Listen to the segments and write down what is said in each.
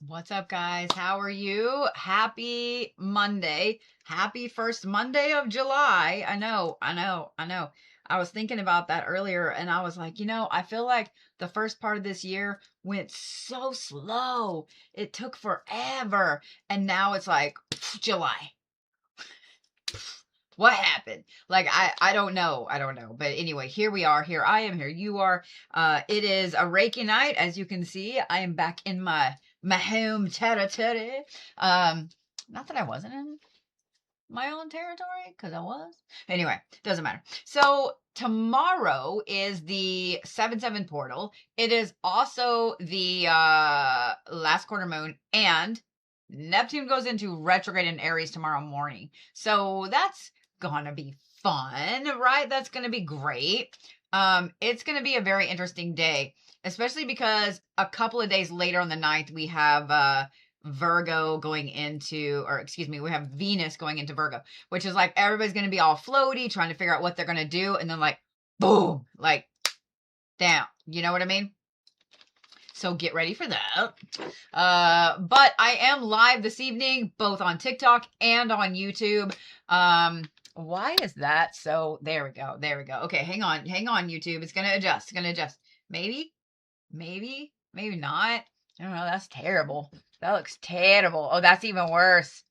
What's up, guys? How are you? Happy Monday. Happy first Monday of July. I know. I was thinking about that earlier and I was like, I feel like the first part of this year went so slow. It took forever. And now it's like July. What happened? Like, I don't know. I don't know. But anyway, here we are. Here I am. Here you are. It is a Reiki night. As you can see, I am back in my home territory. Not that I wasn't in my own territory, because I was. Anyway, doesn't matter. So tomorrow is the 7/7 portal. It is also the last quarter moon, and Neptune goes into retrograde in Aries tomorrow morning. So that's gonna be fun, right? That's gonna be great. It's gonna be a very interesting day, especially because a couple of days later on the 9th, we have Virgo going into, or excuse me, we have Venus going into Virgo, which is like everybody's going to be all floaty, trying to figure out what they're going to do. And then like, boom, like down, you know what I mean? So get ready for that. But I am live this evening, both on TikTok and on YouTube. Why is that? So there we go. There we go. Okay. Hang on, YouTube. It's going to adjust. It's going to adjust. Maybe not. I don't know. That's terrible. That looks terrible. Oh, that's even worse.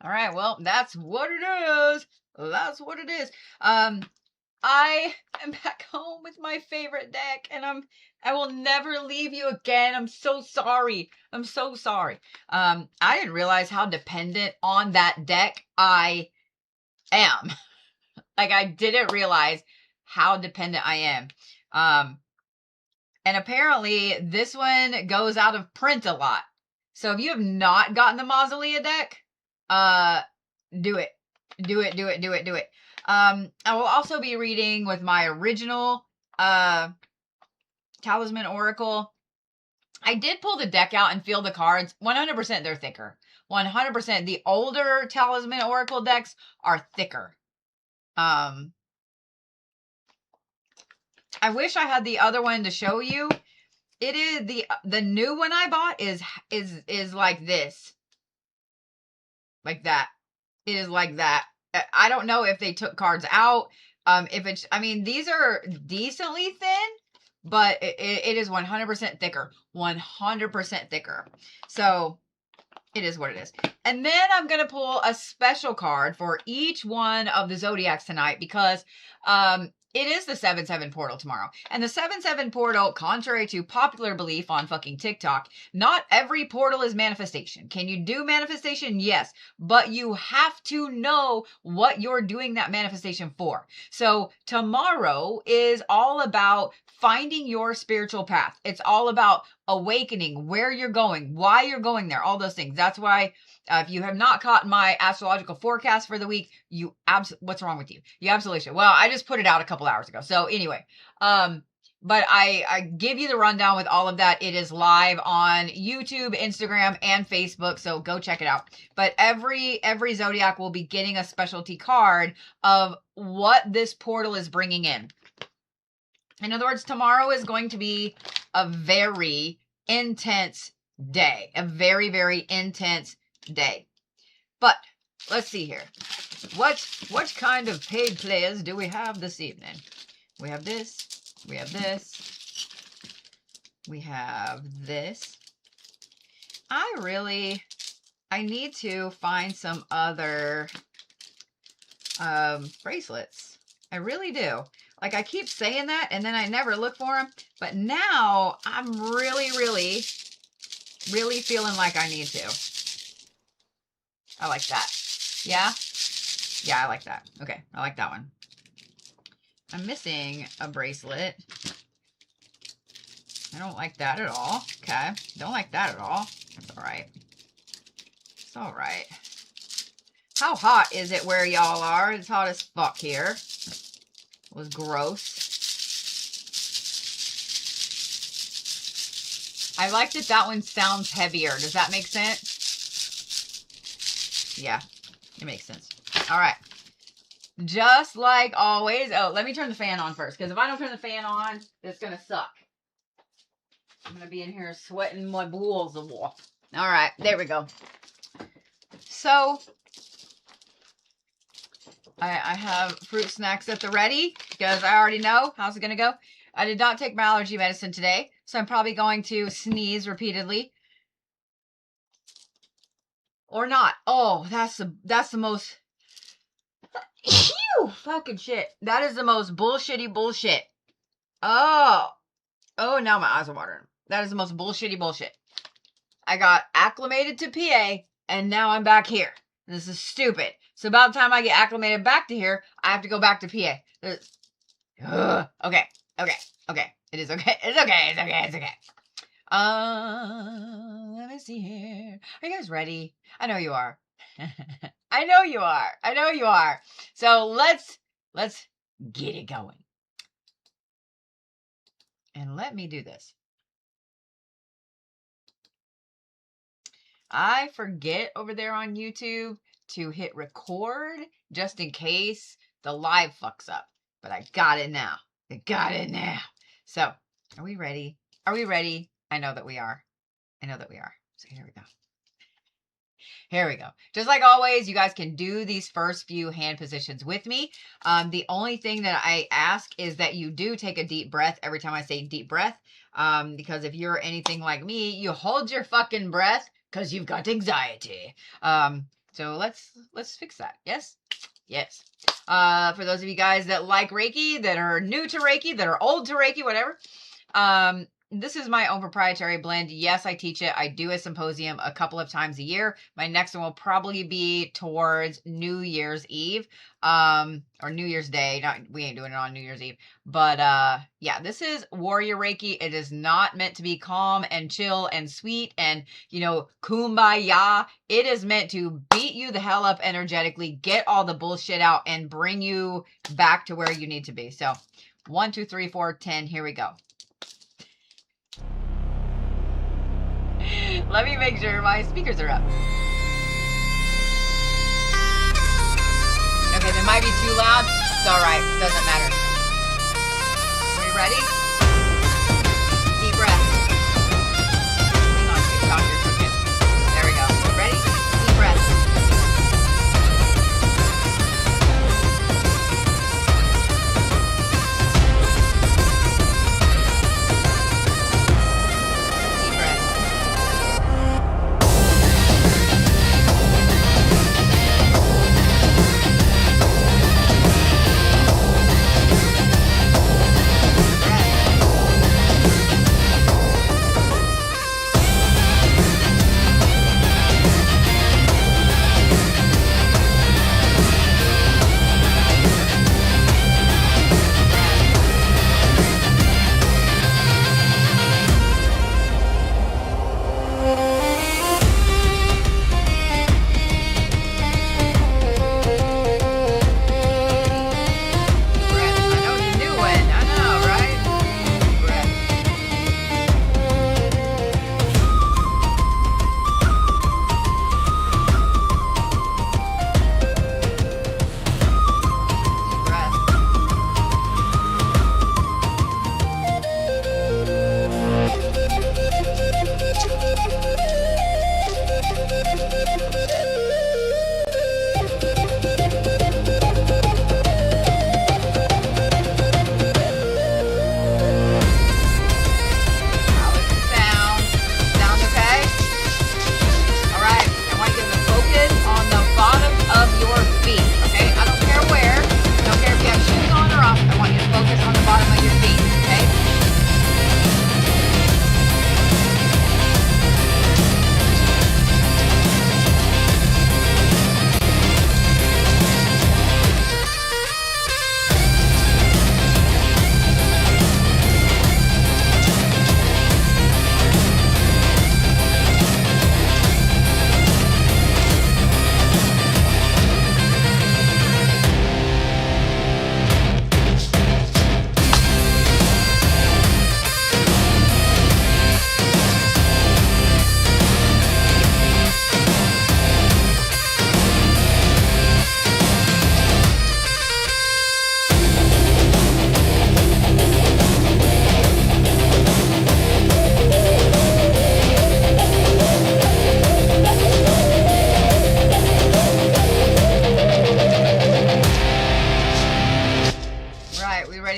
All right. Well, that's what it is. That's what it is. I am back home with my favorite deck, and I will never leave you again. I'm so sorry. I'm so sorry. I didn't realize how dependent on that deck I am. Like, I didn't realize how dependent I am. And apparently this one goes out of print a lot. So if you have not gotten the Mausolea deck, do it. Do it. I will also be reading with my original Talisman Oracle. I did pull the deck out and feel the cards. 100% they're thicker. 100%. The older Talisman Oracle decks are thicker. I wish I had the other one to show you. It is the new one I bought is like this. Like that. It is like that. I don't know if they took cards out. If it's, I mean, these are decently thin, but it is 100% thicker. 100% thicker. So it is what it is. And then I'm going to pull a special card for each one of the Zodiacs tonight because it is the 7/7 portal tomorrow. And the 7/7 portal, contrary to popular belief on fucking TikTok, not every portal is manifestation. Can you do manifestation? Yes. But you have to know what you're doing that manifestation for. So tomorrow is all about finding your spiritual path. It's all about awakening, where you're going, why you're going there, all those things. That's why if you have not caught my astrological forecast for the week, what's wrong with you? You absolutely should. Well, I just put it out a couple hours ago. So anyway, but I give you the rundown with all of that. It is live on YouTube, Instagram, and Facebook. So go check it out. But every Zodiac will be getting a specialty card of what this portal is bringing in. In other words, tomorrow is going to be a very intense day. A very, very intense day. But let's see here. What kind of paid players do we have this evening? We have this. We have this. We have this. I need to find some other bracelets. I really do. Like, I keep saying that, and then I never look for them. But now, I'm really feeling like I need to. I like that. Yeah? Yeah, I like that. Okay, I like that one. I'm missing a bracelet. I don't like that at all. Okay, don't like that at all. It's all right. It's all right. How hot is it where y'all are? It's hot as fuck here. It was gross. I like that one sounds heavier. Does that make sense? Yeah, it makes sense. All right. Just like always. Oh, let me turn the fan on first, because if I don't turn the fan on, it's going to suck. I'm going to be in here sweating my balls off. All right, there we go. So I have fruit snacks at the ready because I already know how's it going to go. I did not take my allergy medicine today, so I'm probably going to sneeze repeatedly. Or not. Oh, that's the most Ew, fucking shit. That is the most bullshitty bullshit. Oh, now my eyes are watering. That is the most bullshitty bullshit. I got acclimated to PA, and now I'm back here. This is stupid. So about the time I get acclimated back to here, I have to go back to PA. Okay. It is okay. It's okay. Let me see here. Are you guys ready? I know you are. I know you are. So let's get it going. And let me do this. I forget over there on YouTube to hit record just in case the live fucks up. But I got it now. So, are we ready? I know that we are. So here we go. Just like always, you guys can do these first few hand positions with me. The only thing that I ask is that you do take a deep breath every time I say deep breath. Because if you're anything like me, you hold your fucking breath because you've got anxiety. So let's fix that. Yes. For those of you guys that like Reiki, that are new to Reiki, that are old to Reiki, whatever. This is my own proprietary blend. Yes, I teach it. I do a symposium a couple of times a year. My next one will probably be towards New Year's Eve, or New Year's Day. We ain't doing it on New Year's Eve. But, yeah, this is Warrior Reiki. It is not meant to be calm and chill and sweet and, kumbaya. It is meant to beat you the hell up energetically, get all the bullshit out, and bring you back to where you need to be. So, 1, 2, 3, 4, 10. Here we go. Let me make sure my speakers are up. Okay, they might be too loud. It's alright. Doesn't matter. Are you ready? Deep breath. Hang on, TikTok, you're crooked. There we go. Ready? Deep breath. Breath.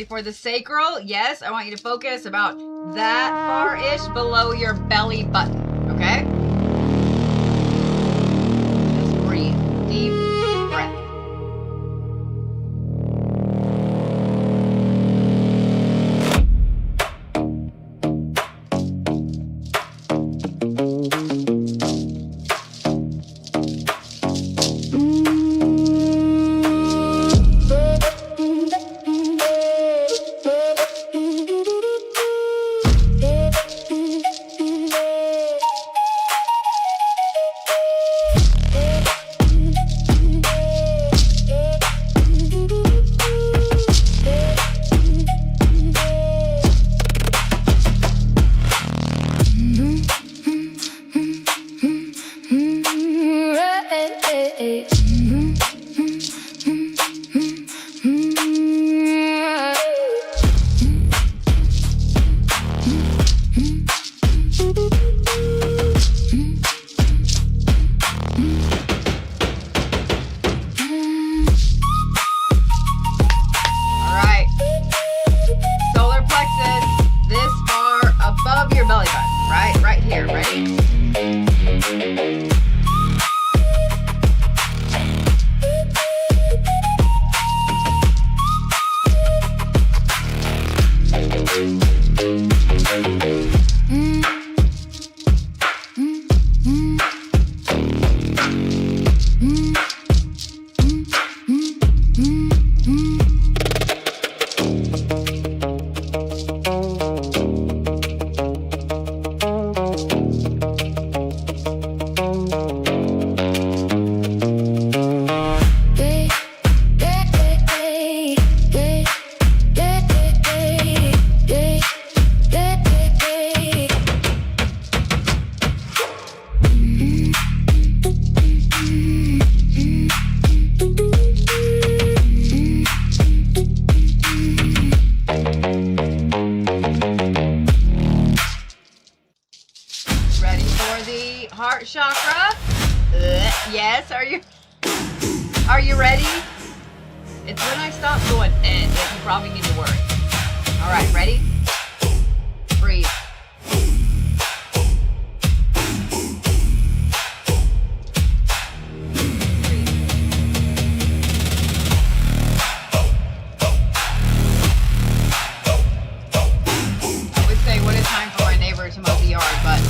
for the sacral? Yes, I want you to focus about that far-ish below your belly button, okay? Just breathe. Deep breath. Heart chakra. Yes, are you ready? It's when I stop going that you probably need to worry. All right, ready? Breathe. I would say what a time for my neighbor to mow the yard, but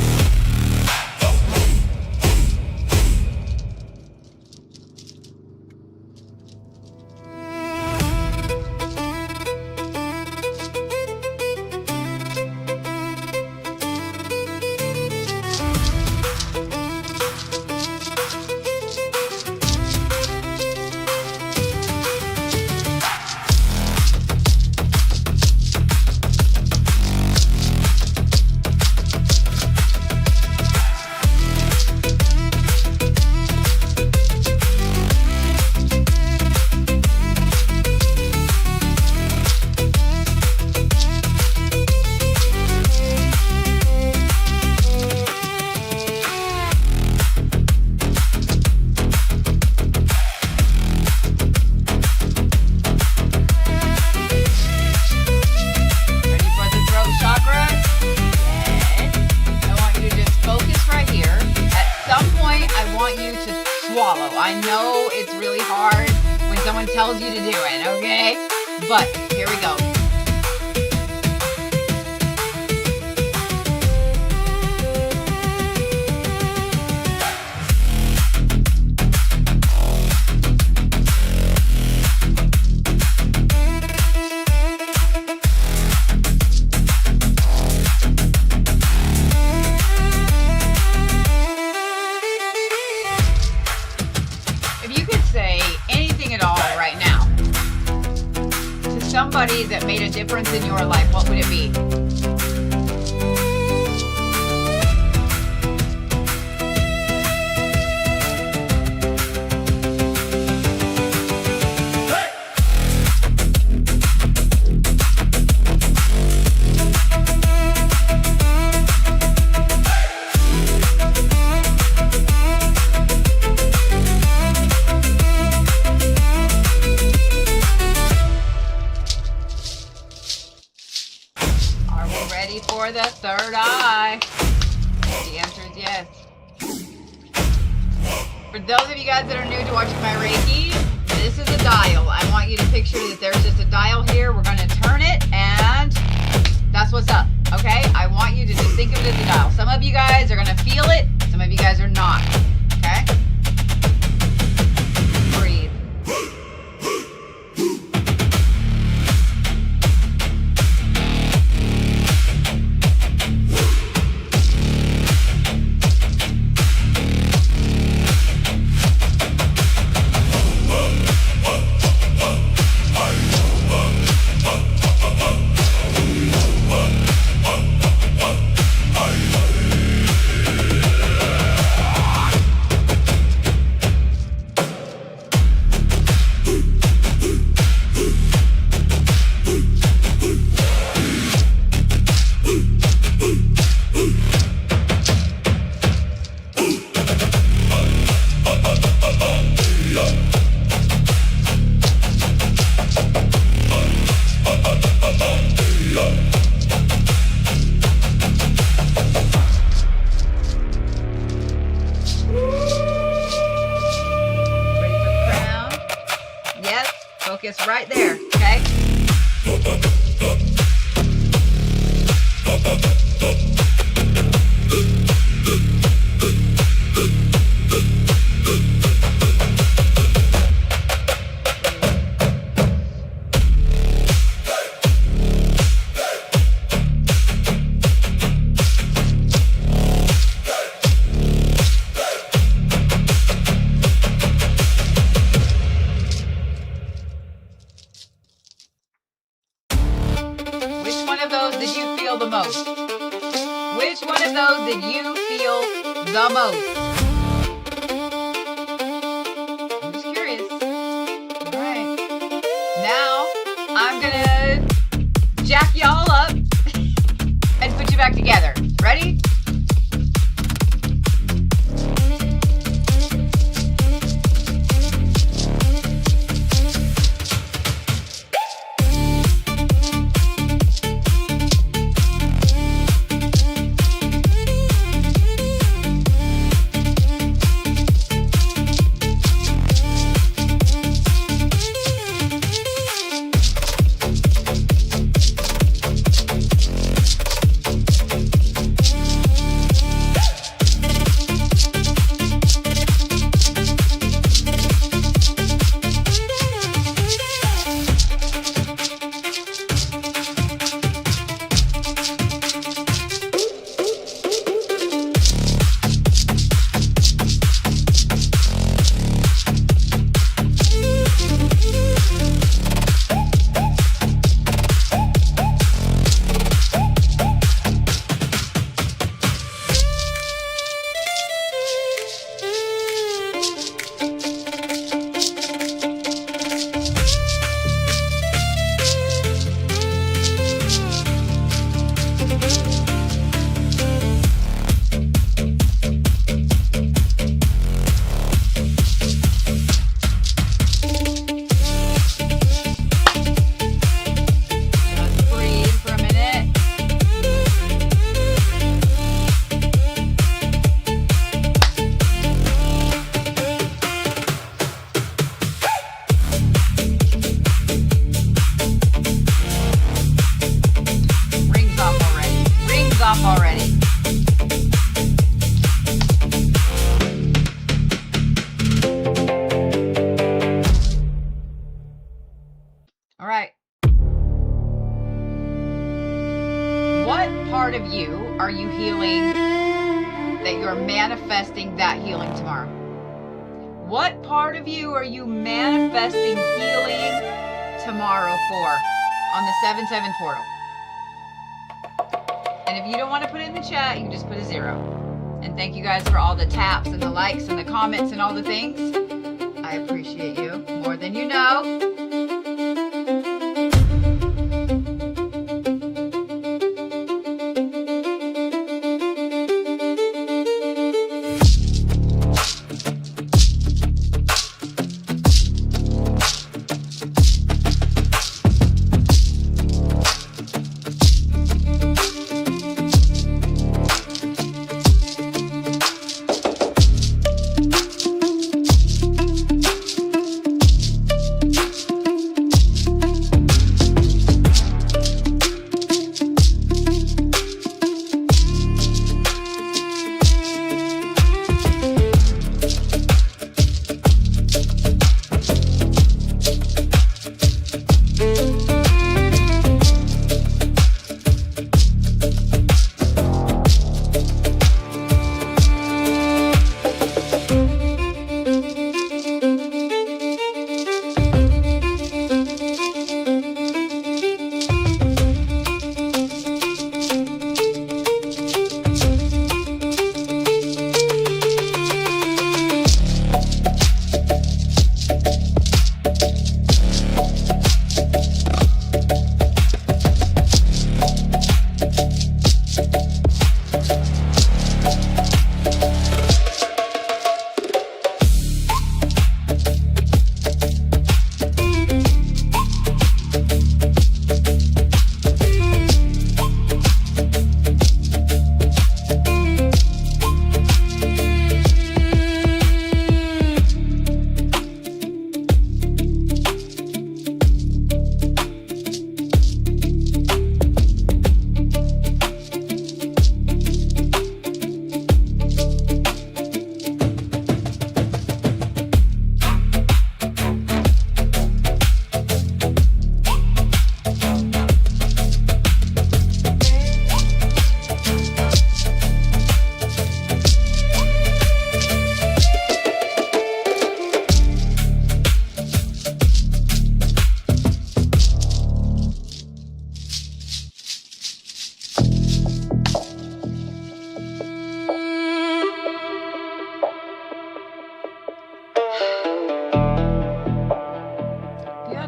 I know it's really hard when someone tells you to do it, okay? But here we go. Somebody that made a difference in your life, what would it be? third eye. The answer is yes. For those of you guys that are new to watching my Reiki, this is a dial. I want you to picture that there's just a dial here. We're going to turn it, and that's what's up, okay? I want you to just think of it as a dial. Some of you guys are going to feel it. Some of you guys are not, okay? Breathe. Focus right there, okay? The most? Which one of those did you feel the most? I'm just curious. All right. Now, I'm gonna jack y'all up and put you back together. Ready? All right. What part of you are you healing that you're manifesting that healing tomorrow? What part of you are you manifesting healing tomorrow for on the 7/7 portal? And if you don't want to put it in the chat, you can just put a 0. And thank you guys for all the taps and the likes and the comments and all the things. I appreciate you more than you know.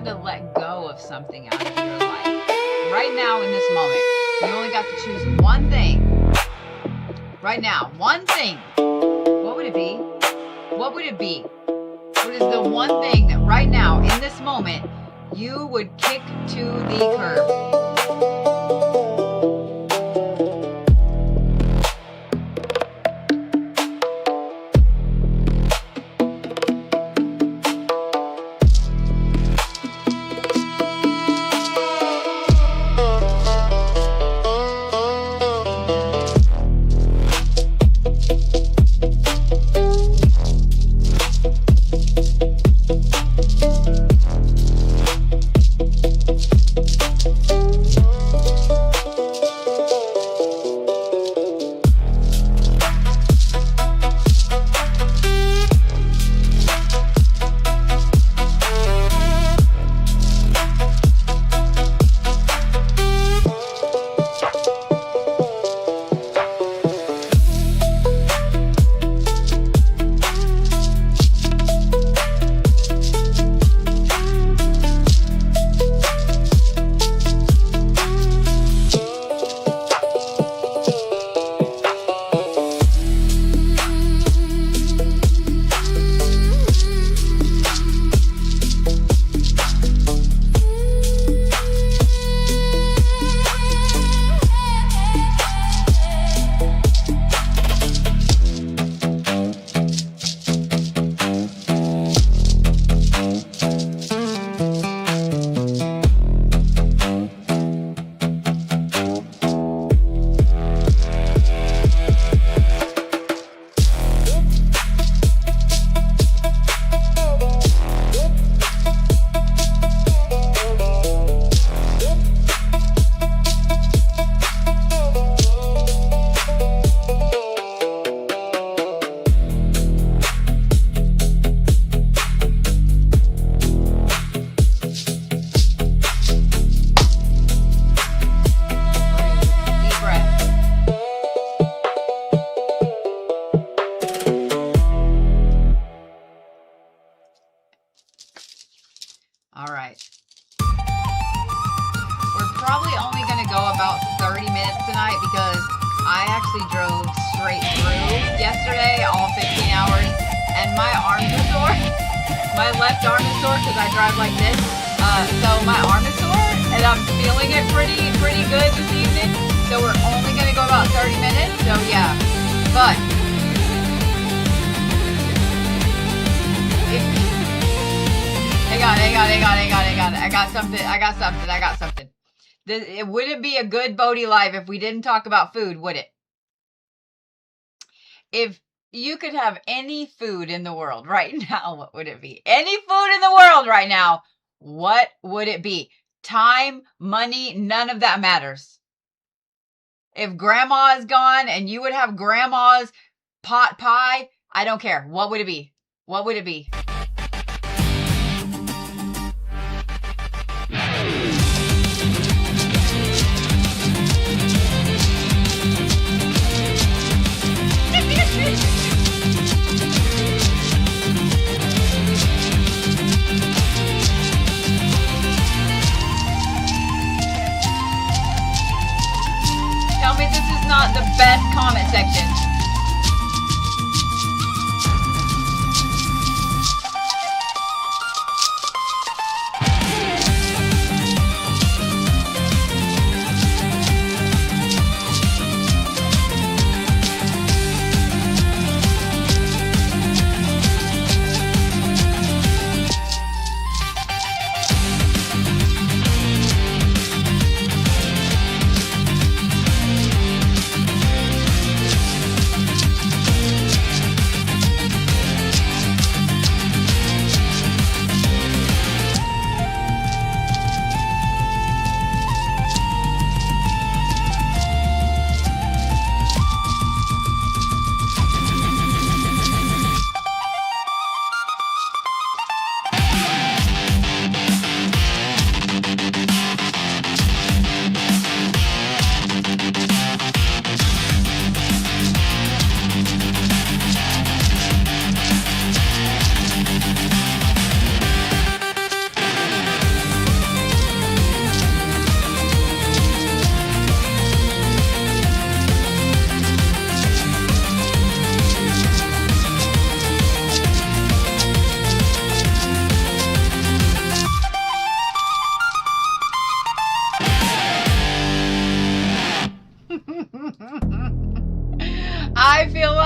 had to let go of something out of your life. Right now, in this moment, you only got to choose one thing. Right now, one thing. What would it be? What would it be? What is the one thing that right now, in this moment, you would kick to the curb? All right. We're probably only going to go about 30 minutes tonight because I actually drove straight through yesterday, all 15 hours, and my arms are sore. My left arm is sore because I drive like this. So my arm is sore, and I'm feeling it pretty good this evening. So we're only going to go about 30 minutes. So yeah, but hang on. I got something. It wouldn't be a good Bodhi live if we didn't talk about food, would it? If you could have any food in the world right now, what would it be? Any food in the world right now, what would it be? Time, money, none of that matters. If grandma is gone and you would have grandma's pot pie, I don't care. What would it be? What would it be? Tell me this is not the best comment section.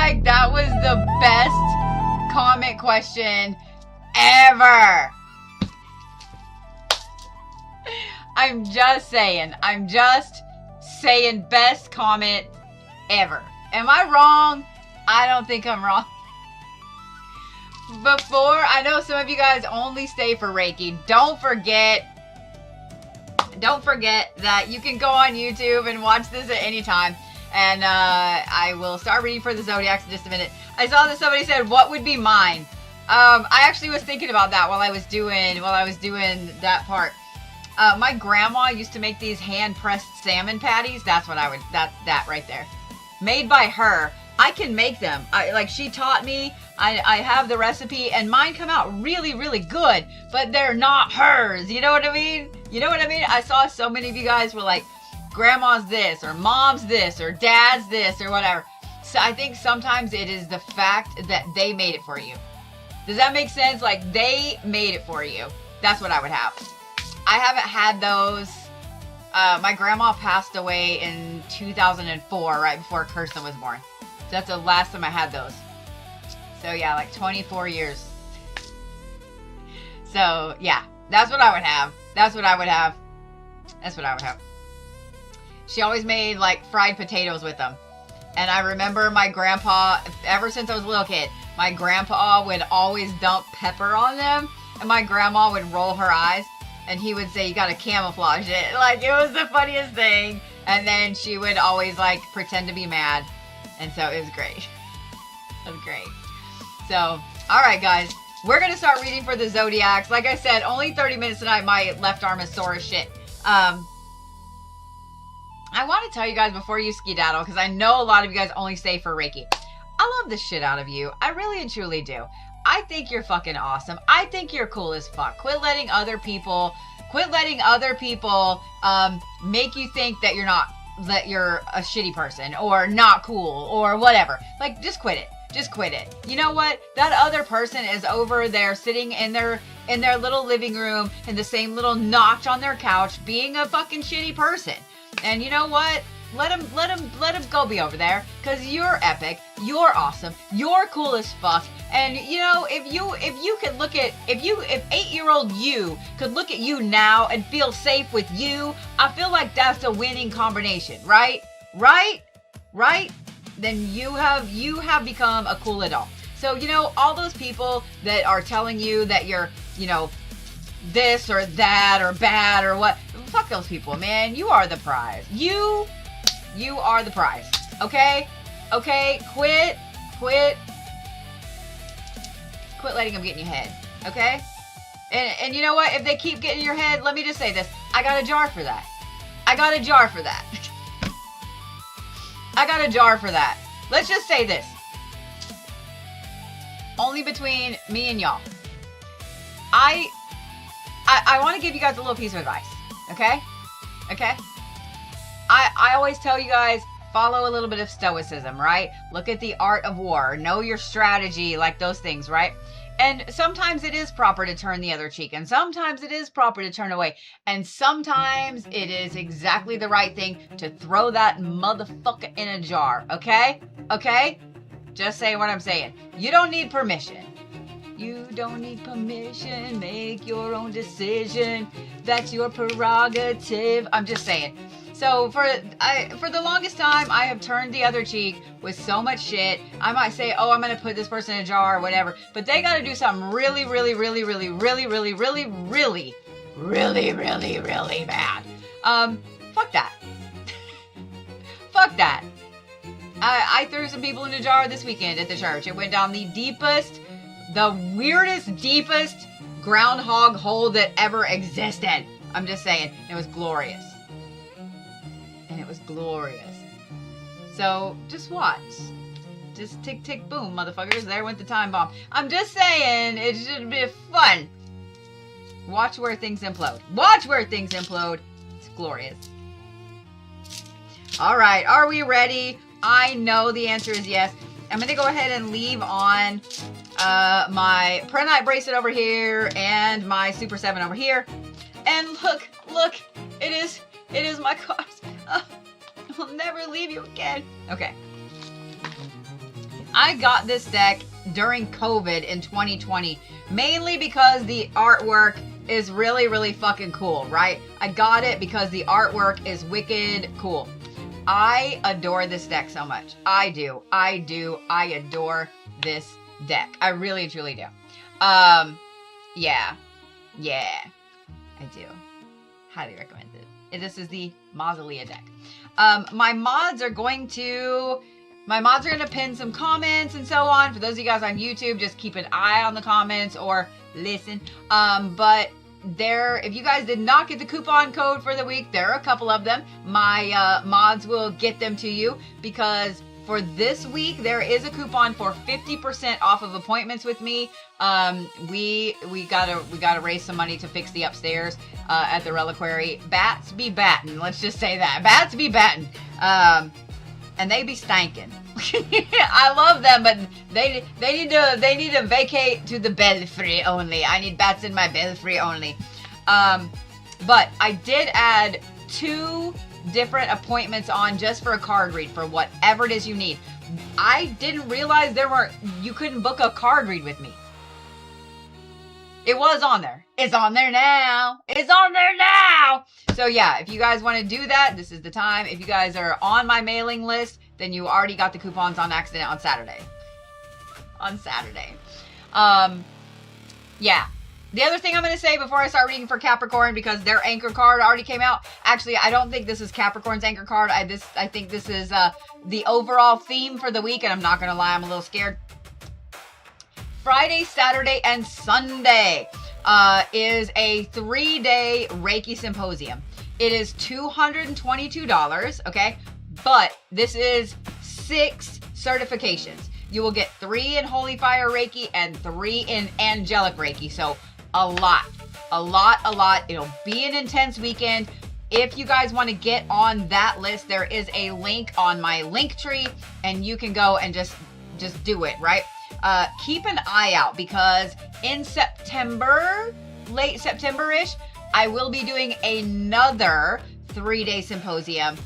like that was the best comment question ever. I'm just saying best comment ever. Am I wrong? I don't think I'm wrong. Before, I know some of you guys only stay for Reiki. Don't forget that you can go on YouTube and watch this at any time. And I will start reading for the Zodiacs in just a minute. I saw that somebody said, what would be mine? I actually was thinking about that while I was doing that part. My grandma used to make these hand-pressed salmon patties. That's what that right there. Made by her. I can make them. She taught me. I have the recipe, and mine come out really, really good, but they're not hers. You know what I mean? I saw so many of you guys were like, grandma's this, or mom's this, or dad's this, or whatever. So I think sometimes it is the fact that they made it for you. Does that make sense? Like, they made it for you. That's what I would have. I haven't had those. My grandma passed away in 2004, right before Kirsten was born. So that's the last time I had those. So yeah, like 24 years. So yeah, that's what I would have. She always made like fried potatoes with them. And I remember my grandpa, ever since I was a little kid, my grandpa would always dump pepper on them. And my grandma would roll her eyes. And he would say, you gotta camouflage it. Like, it was the funniest thing. And then she would always like pretend to be mad. And so it was great. It was great. So, alright guys. We're gonna start reading for the Zodiacs. Like I said, only 30 minutes tonight. My left arm is sore as shit. I want to tell you guys before you skedaddle, because I know a lot of you guys only stay for Reiki. I love the shit out of you. I really and truly do. I think you're fucking awesome. I think you're cool as fuck. Quit letting other people make you think that you're a shitty person or not cool or whatever. Like, just quit it. Just quit it. You know what? That other person is over there sitting in their little living room in the same little notch on their couch being a fucking shitty person. And you know what? Let him go be over there, because you're epic, you're awesome, you're cool as fuck. And you know, if 8-year-old you could look at you now and feel safe with you, I feel like that's a winning combination, right? Then you have become a cool adult. So, you know, all those people that are telling you that you're, you know, this or that or bad or what, fuck those people, man. You are the prize. You are the prize. Okay? Quit letting them get in your head. Okay? And you know what? If they keep getting in your head, let me just say this. I got a jar for that. Let's just say this. Only between me and y'all. I want to give you guys a little piece of advice. Okay? I always tell you guys, follow a little bit of stoicism, right? Look at the art of war. Know your strategy, like those things, right? And sometimes it is proper to turn the other cheek. And sometimes it is proper to turn away. And sometimes it is exactly the right thing to throw that motherfucker in a jar. Okay? Just say what I'm saying. You don't need permission. Make your own decision. That's your prerogative. I'm just saying. So for the longest time, I have turned the other cheek with so much shit. I might say, oh, I'm going to put this person in a jar or whatever. But they got to do something really, really, really, really, really, really, really, really, really, really, really bad. Fuck that. Fuck that. I threw some people in a jar this weekend at the church. It went down the weirdest, deepest groundhog hole that ever existed. I'm just saying. It was glorious. So, just watch. Just tick, tick, boom, motherfuckers. There went the time bomb. I'm just saying, it should be fun. Watch where things implode. It's glorious. Alright, are we ready? I know the answer is yes. I'm going to go ahead and leave on my Prenite bracelet over here and my Super 7 over here. And look, it is my cards. I'll never leave you again. Okay. I got this deck during COVID in 2020, mainly because the artwork is really, really fucking cool, right? I got it because the artwork is wicked cool. I adore this deck so much. I do. I adore this deck. I really, truly do. Yeah, I do. Highly recommend it. This is the Mausolea deck. My mods are going to pin some comments and so on. For those of you guys on YouTube, just keep an eye on the comments or listen. But if you guys did not get the coupon code for the week, there are a couple of them. My mods will get them to you, because for this week there is a coupon for 50% off of appointments with me. We gotta raise some money to fix the upstairs at the Reliquary. Bats be battin'. Let's just say that. Bats be battin'. And they be stankin'. I love them, but they need to vacate to the belfry only. I need bats in my belfry only. But I did add 2 different appointments on just for a card read for whatever it is you need. I didn't realize you couldn't book a card read with me. It was on there. It's on there now. It's on there now. So yeah, if you guys want to do that, this is the time. If you guys are on my mailing list, then you already got the coupons on accident on Saturday. Yeah. The other thing I'm going to say before I start reading for Capricorn, because their anchor card already came out. Actually, I don't think this is Capricorn's anchor card. I think this is the overall theme for the week, and I'm not going to lie, I'm a little scared. Friday, Saturday, and Sunday is a 3-day Reiki symposium. It is $222, okay? But this is 6 certifications. You will get 3 in Holy Fire Reiki and 3 in Angelic Reiki. So a lot. It'll be an intense weekend. If you guys want to get on that list, there is a link on my link tree, and you can go and just do it, right? Keep an eye out, because in September, late September-ish, I will be doing another 3-day symposium.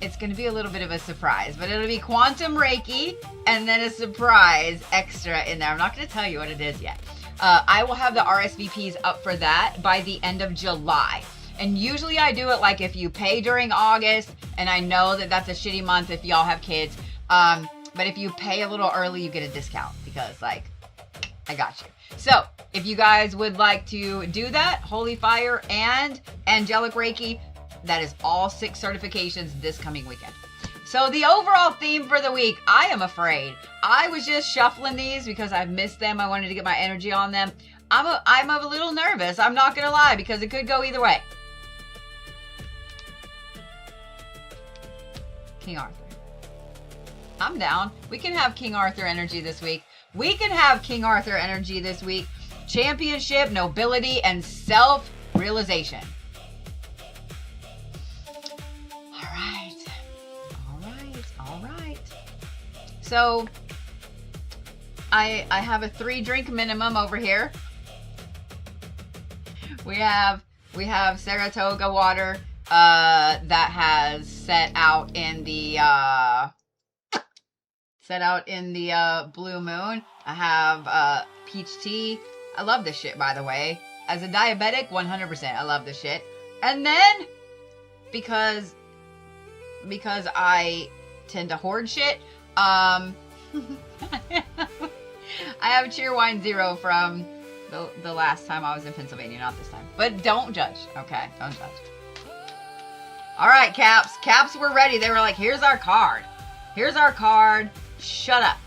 It's going to be a little bit of a surprise, but it'll be Quantum Reiki and then a surprise extra in there. I'm not going to tell you what it is yet. I will have the RSVPs up for that by the end of July. And usually I do it like if you pay during August, and I know that that's a shitty month if y'all have kids. But if you pay a little early, you get a discount, because like, I got you. So if you guys would like to do that, Holy Fire and Angelic Reiki, that is all 6 certifications this coming weekend. So the overall theme for the week, I am afraid. I was just shuffling these because I've missed them. I wanted to get my energy on them. I'm a little nervous. I'm not going to lie, because it could go either way. King Arthur. I'm down. We can have King Arthur energy this week. Championship, nobility, and self-realization. All right. So, I have a 3-drink minimum over here. We have Saratoga water that has set out in the blue moon. I have peach tea. I love this shit, by the way. As a diabetic, 100%. I love this shit. And then, because I tend to hoard shit, I have Cheerwine Zero from the last time I was in Pennsylvania, not this time. But don't judge, okay? Don't judge. All right, Caps. Caps were ready. They were like, here's our card. Shut up.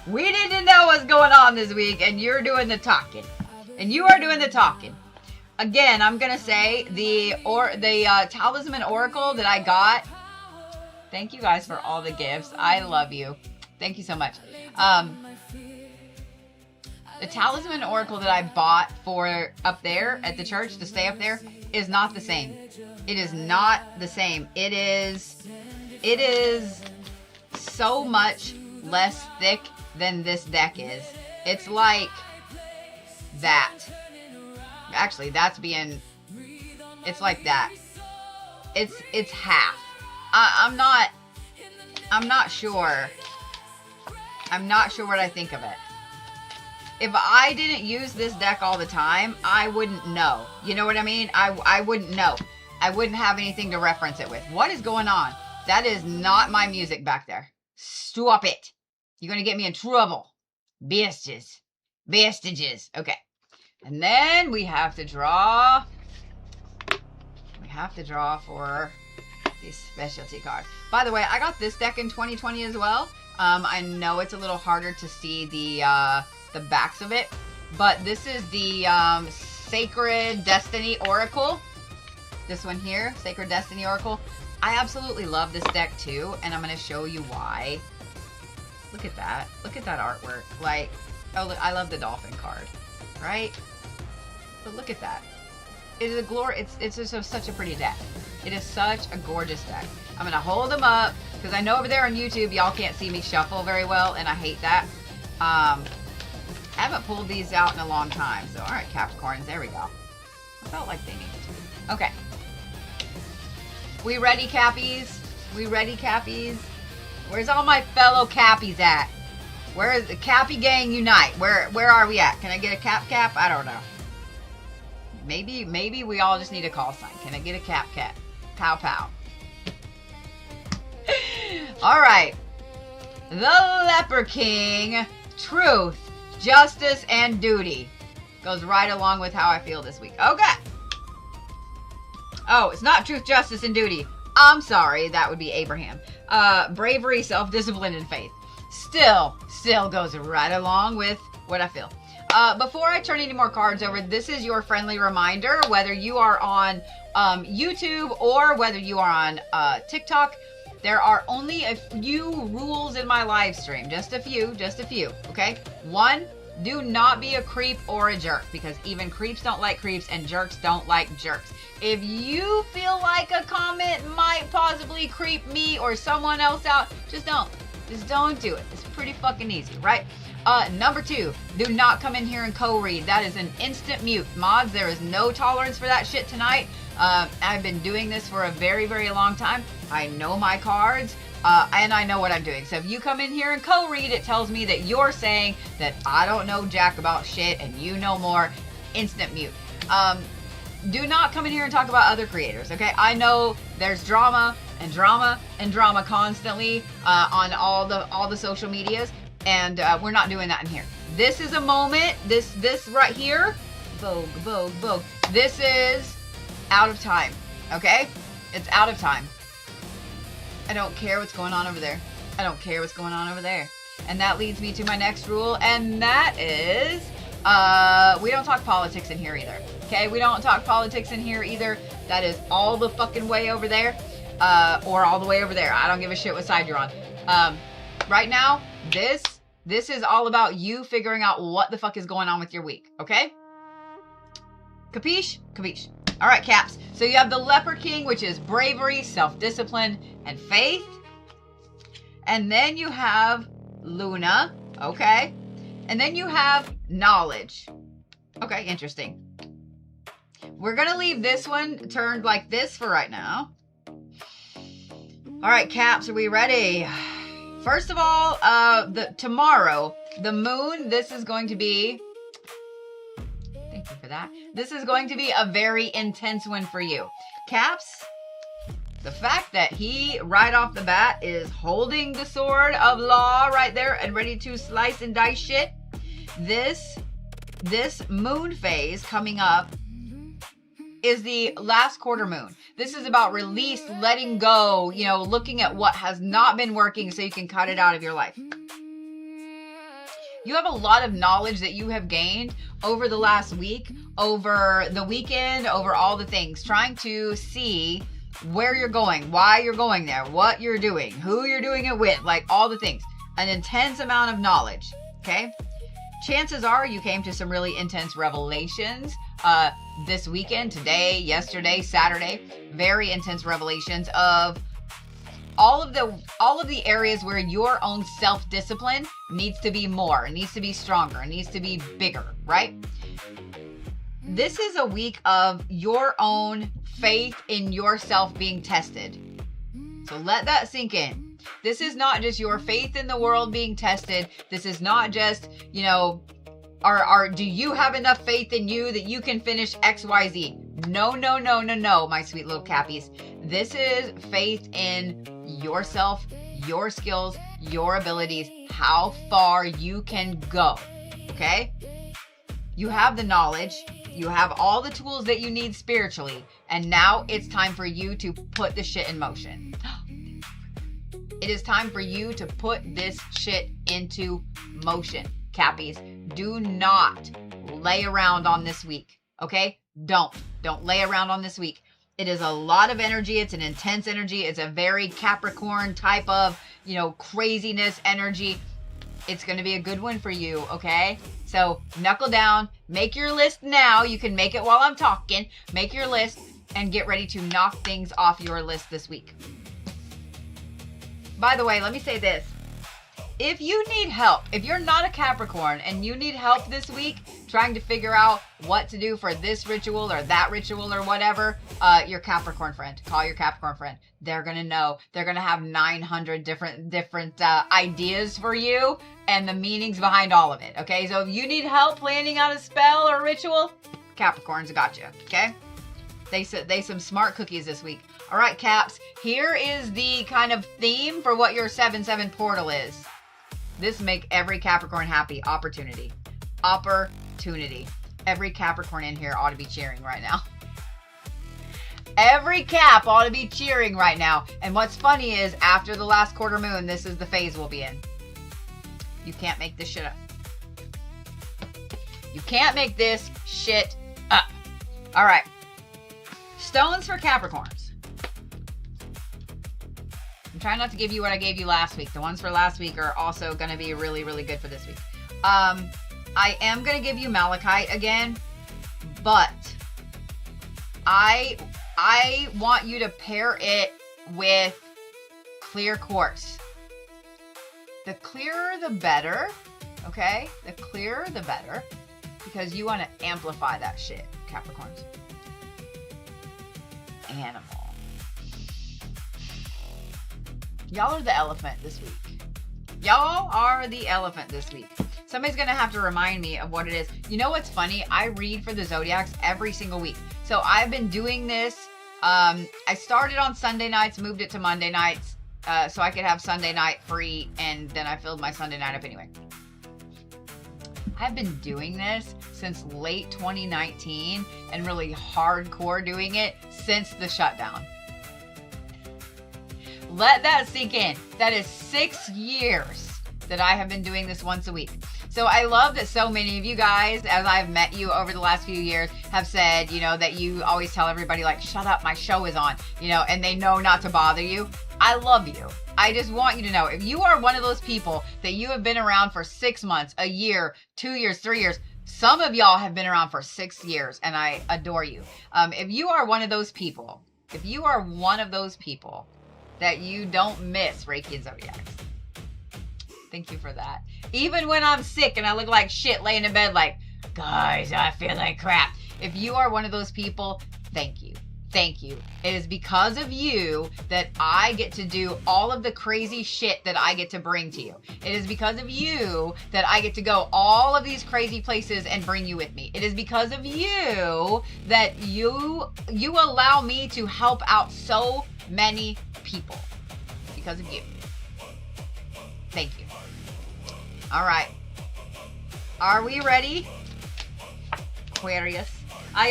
We need to know what's going on this week, and you're doing the talking. Again, I'm going to say the Talisman Oracle that I got. Thank you guys for all the gifts. I love you. Thank you so much. The Talisman Oracle that I bought for up there at the church to stay up there is not the same. It is not the same. It is so much less thick than this deck is. It's like that. Actually, it's like that. It's half. I'm not I'm not sure. I'm not sure what I think of it. If I didn't use this deck all the time, I wouldn't know. You know what I mean? I wouldn't know. I wouldn't have anything to reference it with. What is going on? That is not my music back there. Stop it. You're going to get me in trouble. Vestiges. Vestiges. Okay. And then we have to draw. We have to draw for the specialty card. By the way, I got this deck in 2020 as well. I know it's a little harder to see the backs of it, but this is the Sacred Destiny Oracle. This one here, Sacred Destiny Oracle. I absolutely love this deck too, and I'm going to show you why. Look at that. Look at that artwork. Like, oh, look, I love the dolphin card, right? But look at that. It is a it's just such a pretty deck. It is such a gorgeous deck. I'm going to hold them up because I know over there on YouTube y'all can't see me shuffle very well, and I hate that. I haven't pulled these out in a long time. So, all right, Capricorns, there we go. I felt like they needed to. Okay. We ready, Cappies? We ready, Cappies? Where's all my fellow Cappies at? Where is the Cappy Gang Unite? Where are we at? Can I get a cap? I don't know. Maybe we all just need a call sign. Can I get a cap? Pow pow. All right. The Leper King. Truth, justice, and duty. Goes right along with how I feel this week. Okay. Oh, it's not truth, justice, and duty. I'm sorry. That would be Abraham. Bravery, self-discipline, and faith. Still goes right along with what I feel. Before I turn any more cards over, this is your friendly reminder, whether you are on YouTube or whether you are on TikTok, there are only a few rules in my live stream. Just a few, okay? 1, do not be a creep or a jerk, because even creeps don't like creeps and jerks don't like jerks. If you feel like a comment might possibly creep me or someone else out, just don't. Just don't do it. It's pretty fucking easy, right? Number 2, do not come in here and co-read. That is an instant mute. Mods, there is no tolerance for that shit tonight. I've been doing this for a very, very long time. I know my cards, and I know what I'm doing. So if you come in here and co-read, it tells me that you're saying that I don't know jack about shit and you know more. Instant mute. Do not come in here and talk about other creators, okay? I know there's drama and drama and drama constantly on all the social medias, and we're not doing that in here. This is a moment, this right here, Vogue. This is out of time, okay? It's out of time. I don't care what's going on over there. I don't care what's going on over there. And that leads me to my next rule, and that is we don't talk politics in here either. Okay, we don't talk politics in here either. That is all the fucking way over there, or all the way over there. I don't give a shit what side you're on. Right now, this is all about you figuring out what the fuck is going on with your week. Okay? Capiche? Capiche. All right, Caps. So you have the Leper King, which is bravery, self-discipline, and faith. And then you have Luna. Okay. And then you have knowledge. Okay, interesting. We're going to leave this one turned like this for right now. All right, Caps, are we ready? First of all, tomorrow, the moon, this is going to be... Thank you for that. This is going to be a very intense one for you. Caps, the fact that he, right off the bat, is holding the sword of law right there and ready to slice and dice shit. This moon phase coming up is the last quarter moon. This is about release, letting go, you know, looking at what has not been working so you can cut it out of your life. You have a lot of knowledge that you have gained over the last week, over the weekend, over all the things, trying to see where you're going, why you're going there, what you're doing, who you're doing it with, like all the things. An intense amount of knowledge, okay? Chances are you came to some really intense revelations this weekend, today, yesterday, Saturday. Very intense revelations of all of the areas where your own self-discipline needs to be more, it needs to be stronger, it needs to be bigger, right? This is a week of your own faith in yourself being tested. So let that sink in. This is not just your faith in the world being tested. This is not just, you know, do you have enough faith in you that you can finish XYZ? No, no, no, no, no, my sweet little Cappies. This is faith in yourself, your skills, your abilities, how far you can go, okay? You have the knowledge, you have all the tools that you need spiritually, and now it's time for you to put the shit in motion. It is time for you to put this shit into motion, Cappies. Do not lay around on this week, okay? Don't lay around on this week. It is a lot of energy. It's an intense energy. It's a very Capricorn type of, you know, craziness energy. It's going to be a good one for you, okay? So knuckle down, make your list now. You can make it while I'm talking. Make your list and get ready to knock things off your list this week. By the way, let me say this. If you need help, if you're not a Capricorn and you need help this week trying to figure out what to do for this ritual or that ritual or whatever, your Capricorn friend, call your Capricorn friend. They're going to know. They're going to have 900 different ideas for you and the meanings behind all of it. Okay. So if you need help planning out a spell or ritual, Capricorns got you. Okay. They some smart cookies this week. All right, Caps, here is the kind of theme for what your 7/7 portal is. This make every Capricorn happy. Opportunity. Opportunity. Every Capricorn in here ought to be cheering right now. Every Cap ought to be cheering right now. And what's funny is after the last quarter moon, this is the phase we'll be in. You can't make this shit up. You can't make this shit up. All right. Stones for Capricorns. I'm trying not to give you what I gave you last week. The ones for last week are also going to be really, really good for this week. I am going to give you malachite again, but I want you to pair it with clear quartz. The clearer the better, okay? The clearer the better, because you want to amplify that shit, Capricorns. Animal. Y'all are the elephant this week. Y'all are the elephant this week. Somebody's going to have to remind me of what it is. You know what's funny? I read for the Zodiacs every single week. So I've been doing this. I started on Sunday nights, moved it to Monday nights, so I could have Sunday night free, and then I filled my Sunday night up anyway. I've been doing this since late 2019 and really hardcore doing it since the shutdown. Let that sink in. That is 6 years that I have been doing this once a week. So I love that so many of you guys, as I've met you over the last few years, have said, you know, that you always tell everybody, like, shut up, my show is on, you know, and they know not to bother you. I love you. I just want you to know, if you are one of those people that you have been around for 6 months, a year, 2 years, 3 years, some of y'all have been around for 6 years, and I adore you. If you are one of those people, that you don't miss Reiki and Zodiacs, thank you for that. Even when I'm sick and I look like shit laying in bed like, guys, I feel like crap. If you are one of those people, thank you. Thank you. It is because of you that I get to do all of the crazy shit that I get to bring to you. It is because of you that I get to go all of these crazy places and bring you with me. It is because of you that you allow me to help out so many people. Because of you. Thank you. All right. Are we ready? Aquarius. I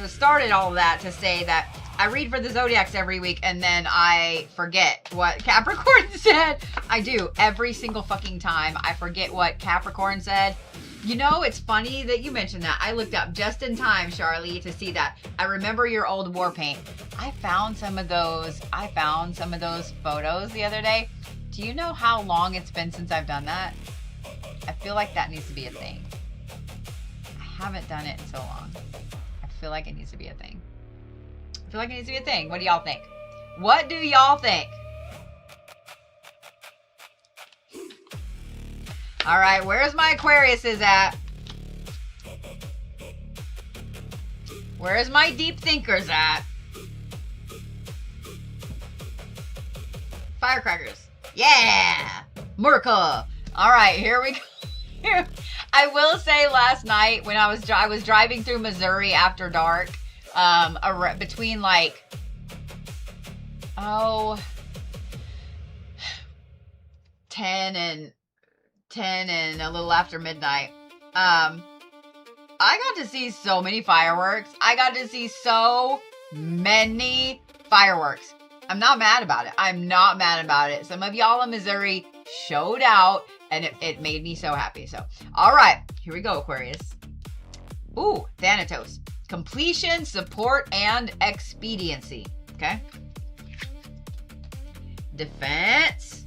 started all of that to say that I read for the Zodiacs every week and then I forget what Capricorn said. I do every single fucking time. I forget what Capricorn said. You know, it's funny that you mentioned that. I looked up just in time, Charlie, to see that. I remember your old war paint. I found some of those photos the other day. Do you know how long it's been since I've done that? I feel like that needs to be a thing. I haven't done it in so long. I feel like it needs to be a thing. What do y'all think? What do y'all think? All right, where's my Aquariuses at? Where's my deep thinkers at? Firecrackers. Yeah. Miracle. All right, here we go. I will say last night when I was driving through Missouri after dark, between like, 10 and a little after midnight. I got to see so many fireworks. I got to see so many fireworks. I'm not mad about it. I'm not mad about it. Some of y'all in Missouri showed out, and it made me so happy. So, all right, here we go, Aquarius. Ooh, Thanatos. Completion, support, and expediency. Okay. Defense.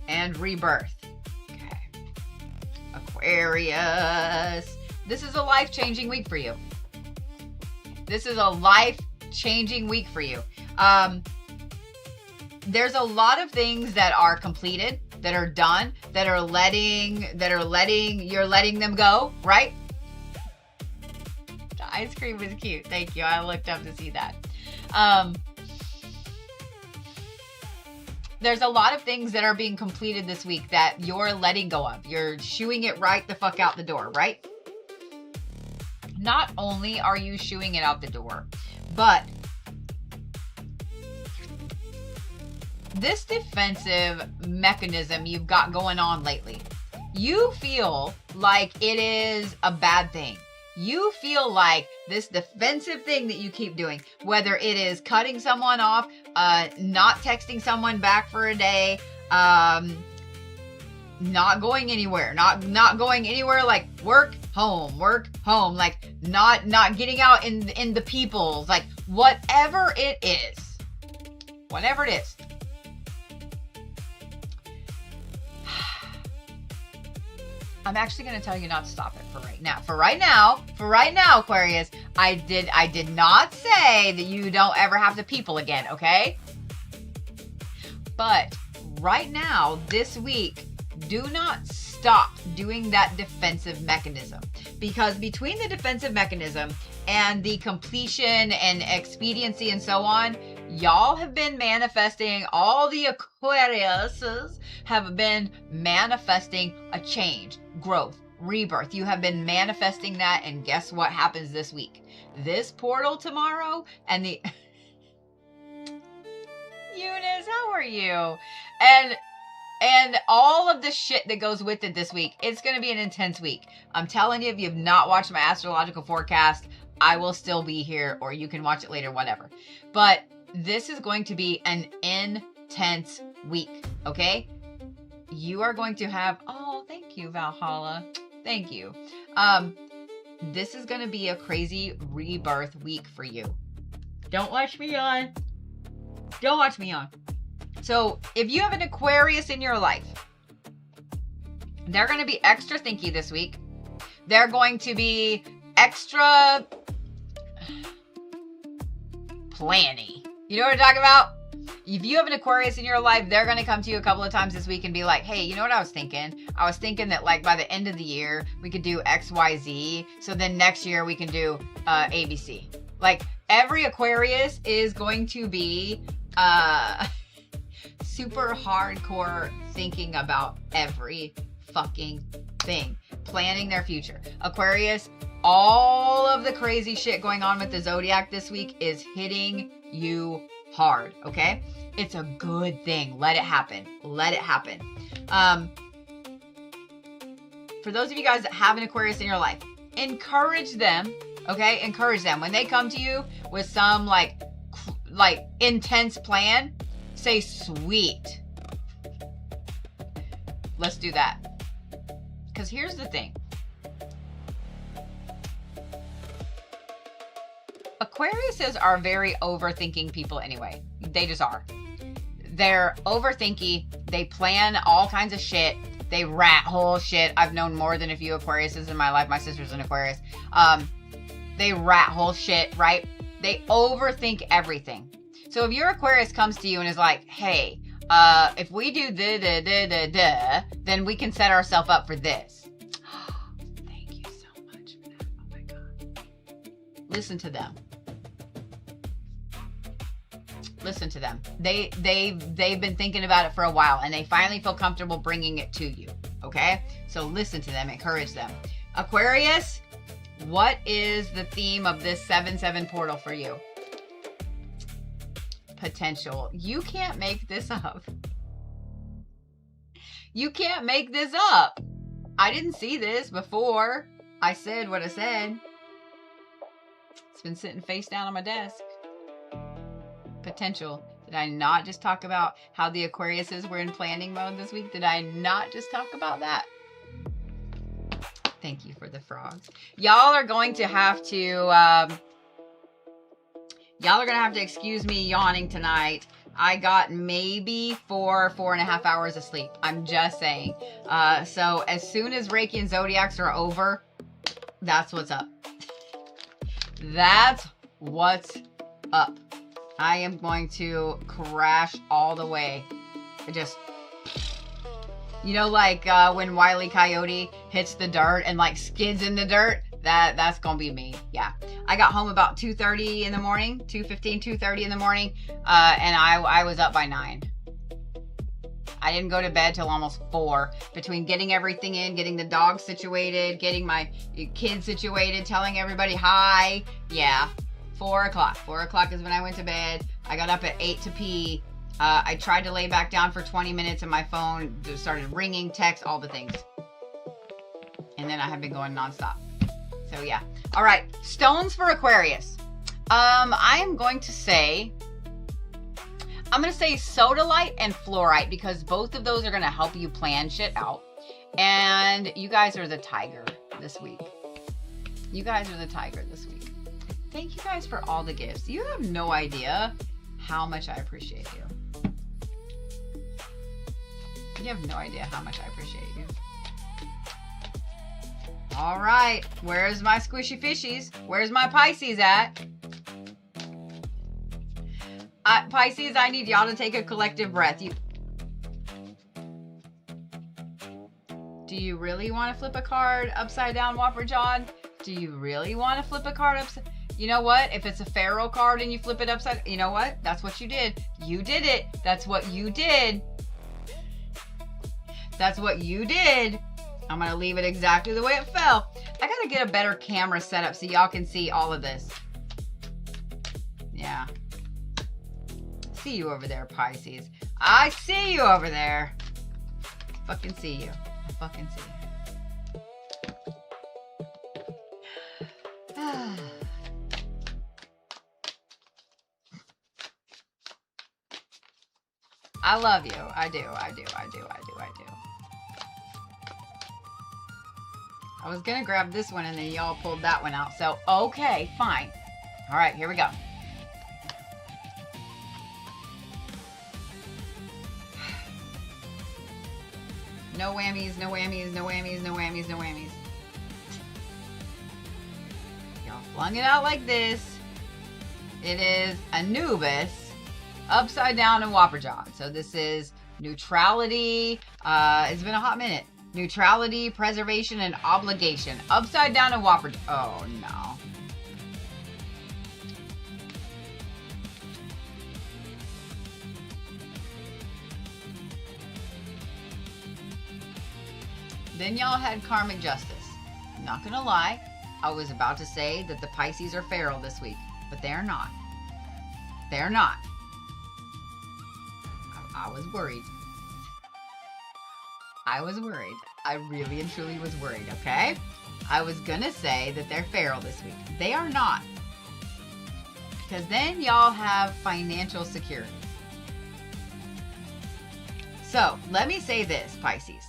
And rebirth. Okay. Aquarius. This is a life-changing week for you. This is a life-changing week for you. There's a lot of things that are completed, that are done, you're letting them go, right? The ice cream was cute. Thank you. I looked up to see that. There's a lot of things that are being completed this week that you're letting go of. You're shooing it right the fuck out the door, right? Not only are you shooing it out the door, but this defensive mechanism you've got going on lately, you feel like it is a bad thing. You feel like this defensive thing that you keep doing, whether it is cutting someone off, not texting someone back for a day, not going anywhere, not going anywhere, like work, home, like not getting out in the peoples, like whatever it is. I'm actually going to tell you not to stop it for right now. For right now, Aquarius, I did not say that you don't ever have to people again, okay? But right now, this week, do not stop doing that defensive mechanism. Because between the defensive mechanism and the completion and expediency and so on, y'all have been manifesting, all the Aquariuses have been manifesting a change, growth, rebirth. You have been manifesting that, and guess what happens this week? This portal tomorrow and the... Eunice, how are you? And all of the shit that goes with it this week. It's going to be an intense week. I'm telling you, if you've not watched my astrological forecast, I will still be here, or you can watch it later, whatever. But this is going to be an intense week, okay? You are going to have, oh, thank you, Valhalla. Thank you. This is going to be a crazy rebirth week for you. Don't watch me on. So if you have an Aquarius in your life, they're going to be extra thinky this week. They're going to be extra planny. You know what I'm talking about? If you have an Aquarius in your life, they're going to come to you a couple of times this week and be like, hey, you know what I was thinking? I was thinking that like by the end of the year, we could do X, Y, Z. So then next year we can do ABC. Like every Aquarius is going to be super hardcore thinking about every fucking thing. Planning their future. Aquarius, all of the crazy shit going on with the Zodiac this week is hitting you hard, okay? It's a good thing. Let it happen. For those of you guys that have an Aquarius in your life, encourage them, okay? Encourage them. When they come to you with some like intense plan, say, sweet. Let's do that. Because here's the thing. Aquariuses are very overthinking people anyway. They just are. They're overthinky. They plan all kinds of shit. They rat hole shit. I've known more than a few Aquariuses in my life. My sister's an Aquarius. They rat hole shit, right? They overthink everything. So if your Aquarius comes to you and is like, hey, if we do then we can set ourselves up for this. Thank you so much for that. Oh my God. Listen to them. listen to them. They've been thinking about it for a while, and they finally feel comfortable bringing it to you. Okay? So listen to them, encourage them. Aquarius, what is the theme of this 7/7 portal for you? Potential. You can't make this up. You can't make this up. I didn't see this before I said what I said. It's been sitting face down on my desk. Potential. Did I not just talk about how the Aquariuses were in planning mode this week? Did I not just talk about that? Thank you for the frogs. Y'all are going to have to excuse me yawning tonight. I got maybe 4.5 hours of sleep. I'm just saying. So as soon as Reiki and Zodiacs are over, that's what's up. That's what's up. I am going to crash all the way. Just, you know, like when Wile E. Coyote hits the dirt and like skids in the dirt. That's gonna be me. Yeah. I got home about 2:30 in the morning, 2:15, 2:30 in the morning, and I was up by 9. I didn't go to bed till almost 4. Between getting everything in, getting the dog situated, getting my kids situated, telling everybody hi. Yeah. 4 o'clock. 4 o'clock is when I went to bed. I got up at 8 to pee. I tried to lay back down for 20 minutes and my phone just started ringing, text, all the things. And then I have been going nonstop. So yeah. All right. Stones for Aquarius. I am going to say sodalite and fluorite because both of those are going to help you plan shit out. And you guys are the tiger this week. You guys are the tiger this week. Thank you guys for all the gifts. You have no idea how much I appreciate you. You have no idea how much I appreciate you. All right. Where's my squishy fishies? Where's my Pisces at? Pisces, I need y'all to take a collective breath. Do you really want to flip a card upside down, Whopper John? Do you really want to flip a card upside? You know what? If it's a Pharaoh card and you flip it upside, you know what? That's what you did. You did it. That's what you did. That's what you did. I'm going to leave it exactly the way it fell. I got to get a better camera set up so y'all can see all of this. Yeah. See you over there, Pisces. I see you over there. Fucking see you. I fucking see you. I love you. I do. I was going to grab this one and then y'all pulled that one out. So, okay, fine. All right, here we go. No whammies, no whammies, no whammies, no whammies, no whammies. Y'all flung it out like this. It is Anubis upside down and Whopper John. So this is neutrality. It's been a hot minute. Neutrality, preservation, and obligation. Upside down and Whopper. Oh, no. Then y'all had karmic justice. I'm not gonna lie. I was about to say that the Pisces are feral this week, but they are not. They're not. I was worried. I was worried. I really and truly was worried, okay? I was gonna say that they're feral this week. They are not. Because then y'all have financial security. So, let me say this, Pisces.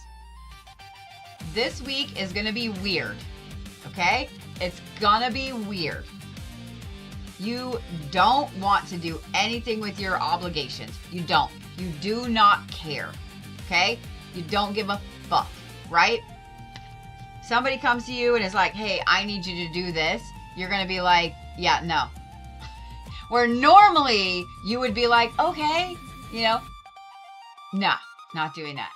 This week is gonna be weird, okay? It's gonna be weird. You don't want to do anything with your obligations. You don't. You do not care, okay? You don't give a fuck, right? Somebody comes to you and is like, hey, I need you to do this. You're going to be like, yeah, no. Where normally you would be like, okay, you know, nah, not doing that.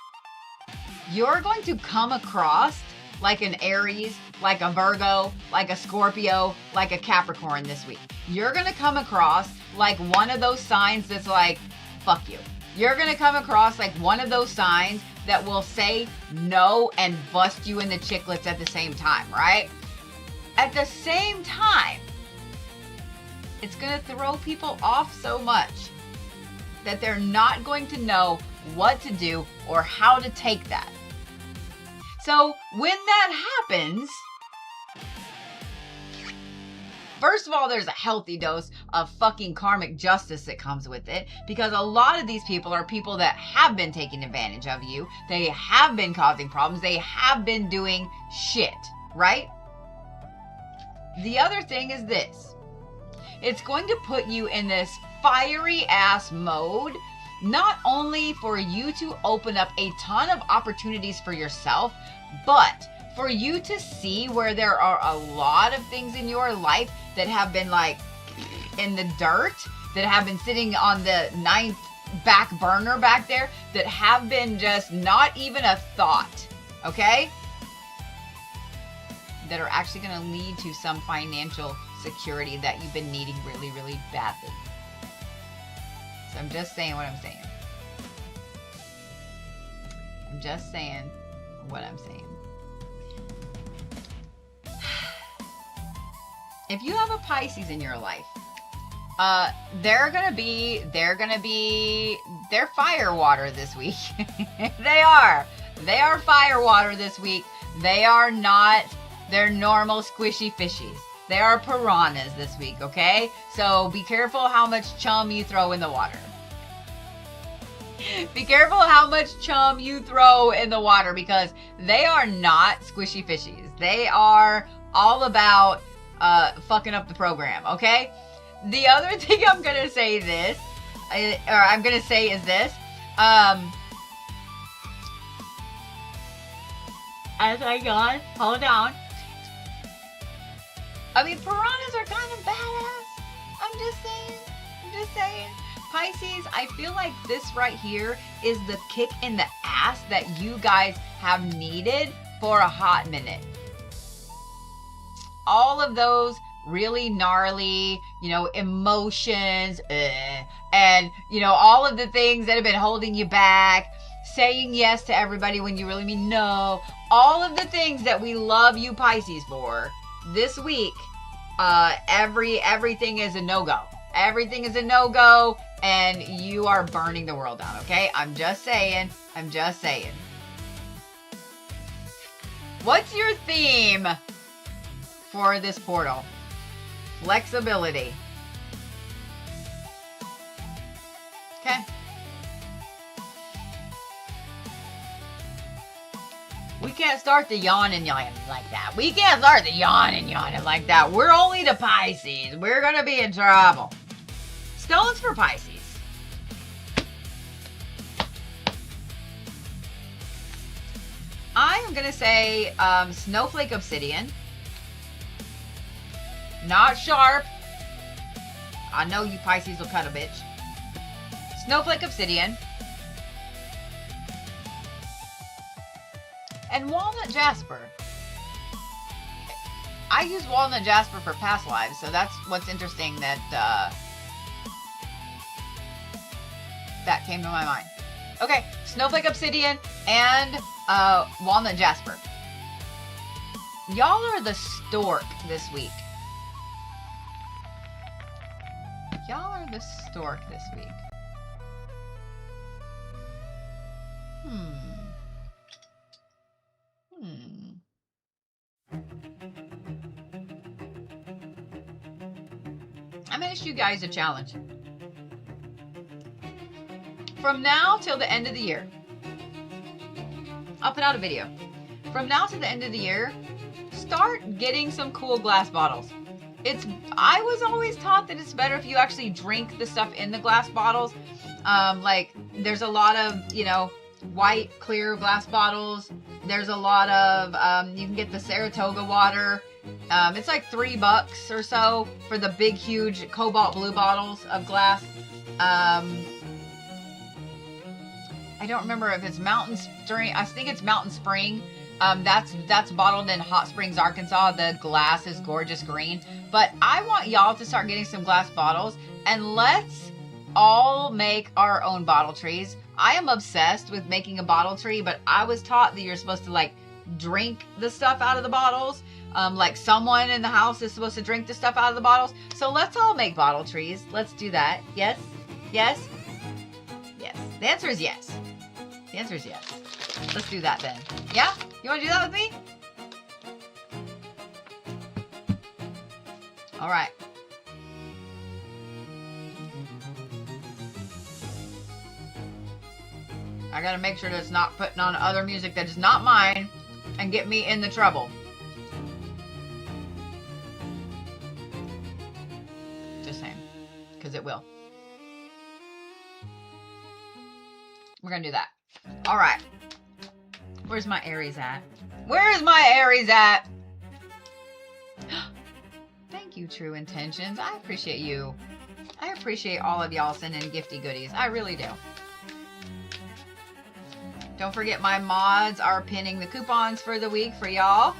You're going to come across like an Aries, like a Virgo, like a Scorpio, like a Capricorn this week. You're going to come across like one of those signs that's like, fuck you. You're going to come across like one of those signs that will say no and bust you in the chiclets at the same time, right? At the same time, it's going to throw people off so much that they're not going to know what to do or how to take that. So when that happens, first of all, there's a healthy dose of fucking karmic justice that comes with it, because a lot of these people are people that have been taking advantage of you. They have been causing problems. They have been doing shit, right? The other thing is this. It's going to put you in this fiery ass mode, not only for you to open up a ton of opportunities for yourself, but for you to see where there are a lot of things in your life that have been like in the dirt, that have been sitting on the ninth back burner back there, that have been just not even a thought, okay? That are actually going to lead to some financial security that you've been needing really, really badly. So I'm just saying what I'm saying. I'm just saying what I'm saying. If you have a Pisces in your life, they're fire water this week. They are fire water this week. They are not their normal squishy fishies. They are piranhas this week, okay? So be careful how much chum you throw in the water. Be careful how much chum you throw in the water, because they are not squishy fishies. They are all about fucking up the program, okay? The other thing I'm going to say is this. As I yawn, hold on. I mean, piranhas are kind of badass. I'm just saying. Pisces, I feel like this right here is the kick in the ass that you guys have needed for a hot minute. All of those really gnarly, emotions, and, all of the things that have been holding you back, saying yes to everybody when you really mean no, all of the things that we love you Pisces for. This week, everything is a no-go. Everything is a no-go, and you are burning the world down, okay? I'm just saying. What's your theme for this portal? Flexibility. Okay. We can't start the yawning like that. We're only the Pisces. We're going to be in trouble. Stones for Pisces. I am going to say snowflake obsidian. Not sharp. I know you Pisces will cut a bitch. Snowflake obsidian. And walnut jasper. I use walnut jasper for past lives, so that's what's interesting that that came to my mind. Okay, snowflake obsidian and walnut jasper. Y'all are the stork this week. I'm going to issue you guys a challenge. From now till the end of the year, I'll put out a video. From now to the end of the year, start getting some cool glass bottles. I was always taught that it's better if you actually drink the stuff in the glass bottles. There's a lot of, white, clear glass bottles. There's a lot of, you can get the Saratoga water. It's like $3 or so for the big, huge cobalt blue bottles of glass. I don't remember if it's Mountain Spring. I think it's Mountain Spring That's bottled in Hot Springs, Arkansas. The glass is gorgeous green. But I want y'all to start getting some glass bottles, and let's all make our own bottle trees. I am obsessed with making a bottle tree, but I was taught that you're supposed to like drink the stuff out of the bottles. Like someone in the house is supposed to drink the stuff out of the bottles. So let's all make bottle trees. Let's do that. Yes? Yes? Yes. The answer is yes. The answer is yes. Let's do that then. Yeah? You want to do that with me? All right. I gotta make sure that it's not putting on other music that is not mine and get me in the trouble. Just saying. Because it will. We're gonna do that. All right. Where's my Aries at? Where is my Aries at? Thank you, True Intentions. I appreciate you. I appreciate all of y'all sending gifty goodies. I really do. Don't forget my mods are pinning the coupons for the week for y'all.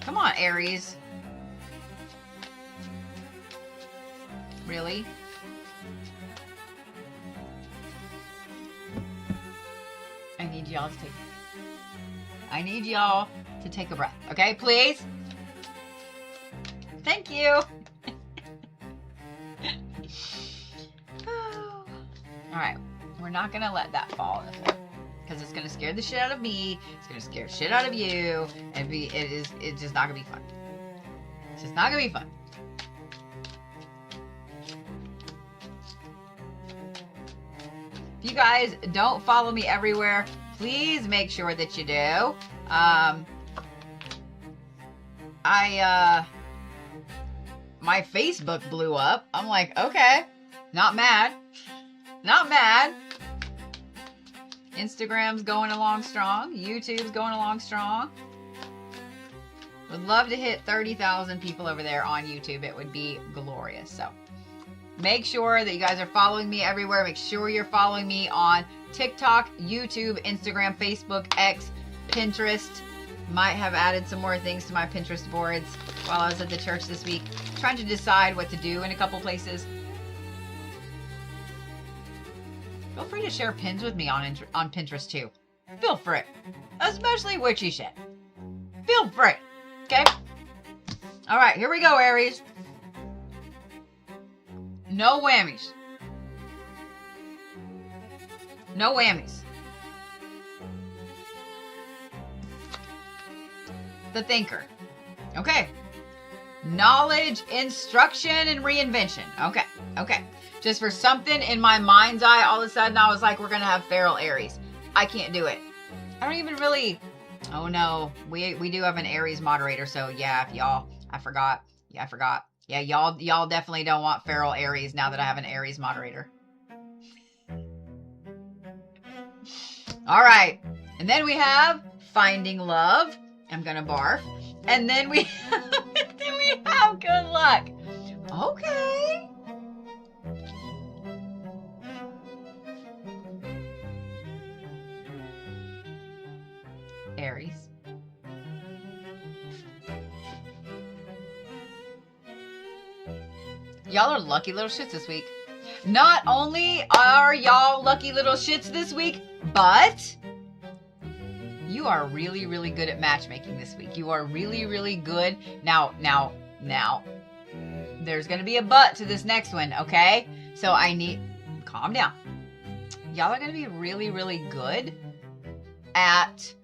Come on, Aries. Really? I need y'all to take a breath. Okay, please? Thank you. All right. We're not going to let that fall on the floor, because it's going to scare the shit out of me. It's going to scare shit out of you. And it's just not going to be fun. It's just not going to be fun. If you guys don't follow me everywhere, please make sure that you do. My Facebook blew up. I'm like, okay, not mad. Not mad. Instagram's going along strong. YouTube's going along strong. Would love to hit 30,000 people over there on YouTube. It would be glorious. So make sure that you guys are following me everywhere. Make sure you're following me on TikTok, YouTube, Instagram, Facebook, X, Pinterest. Might have added some more things to my Pinterest boards while I was at the church this week. Trying to decide what to do in a couple places. Feel free to share pins with me on Pinterest too. Feel free. Especially witchy shit. Feel free. Okay? All right, here we go, Aries. No whammies. No whammies. The Thinker. Okay. Knowledge, instruction, and reinvention. Okay. Okay. Just for something in my mind's eye, all of a sudden I was like, we're going to have feral Aries. I can't do it. I don't even really... Oh, no. We do have an Aries moderator, so yeah, if y'all... I forgot. Yeah, I forgot. Yeah, y'all definitely don't want feral Aries now that I have an Aries moderator. All right. And then we have Finding Love. I'm going to barf. And then we have Good Luck. Okay. Aries. Y'all are lucky little shits this week. Not only are y'all lucky little shits this week, but you are really, really good at matchmaking this week. You are really, really good. Now, there's going to be a but to this next one, okay? So calm down. Y'all are going to be really, really good at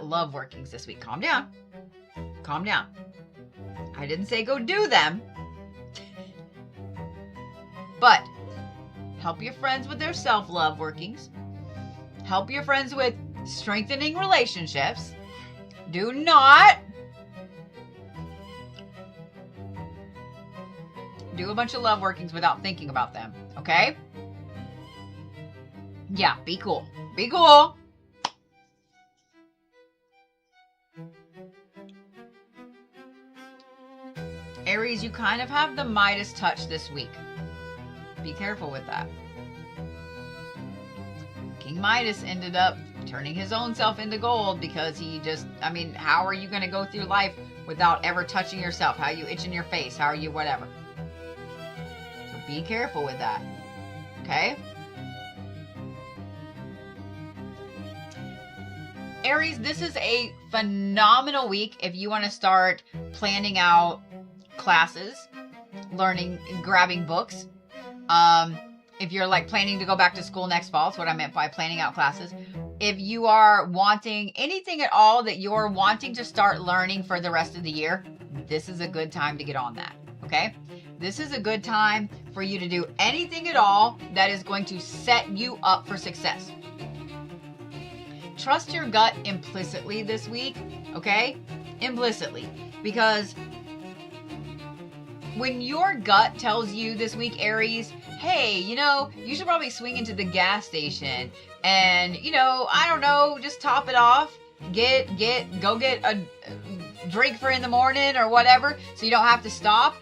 love workings this week. Calm down. Calm down. I didn't say go do them. But help your friends with their self-love workings. Help your friends with strengthening relationships. Do not do a bunch of love workings without thinking about them. Okay? Yeah, be cool. Be cool. Aries, you kind of have the Midas touch this week. Be careful with that. King Midas ended up turning his own self into gold because he just, I mean, how are you going to go through life without ever touching yourself? How are you itching your face? How are you whatever? So be careful with that. Okay? Aries, this is a phenomenal week if you want to start planning out classes, learning, grabbing books. If you're like planning to go back to school next fall, that's what I meant by planning out classes. If you are wanting anything at all that you're wanting to start learning for the rest of the year, this is a good time to get on that, okay? This is a good time for you to do anything at all that is going to set you up for success. Trust your gut implicitly this week, okay? Implicitly. Because when your gut tells you this week, Aries, hey, you know, you should probably swing into the gas station and, you know, I don't know, just top it off. Go get a drink for in the morning or whatever so you don't have to stop.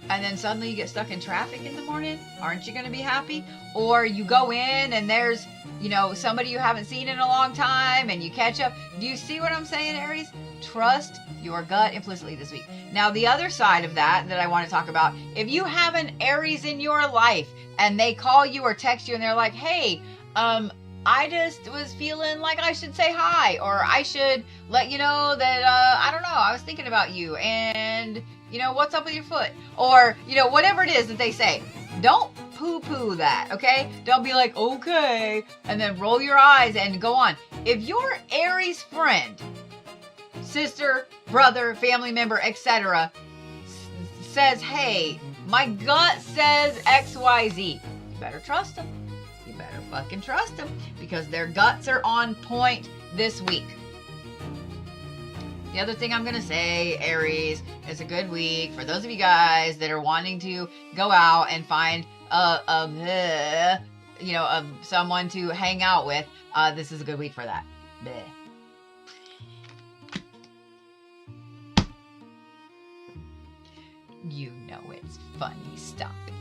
And then suddenly you get stuck in traffic in the morning. Aren't you going to be happy? Or you go in and there's, you know, somebody you haven't seen in a long time and you catch up. Do you see what I'm saying, Aries? Trust your gut implicitly this week. Now, the other side of that I want to talk about, if you have an Aries in your life and they call you or text you and they're like, hey, I just was feeling like I should say hi, or I should let you know that, I don't know, I was thinking about you and, you know, what's up with your foot? Or, you know, whatever it is that they say, don't poo-poo that, okay? Don't be like, okay, and then roll your eyes and go on. If your Aries friend, sister, brother, family member, etc., says, hey, my gut says XYZ, you better trust them. You better fucking trust them because their guts are on point this week. The other thing I'm going to say, Aries, it's a good week for those of you guys that are wanting to go out and find someone to hang out with. This is a good week for that. Bleh. You know it's funny. Stop it.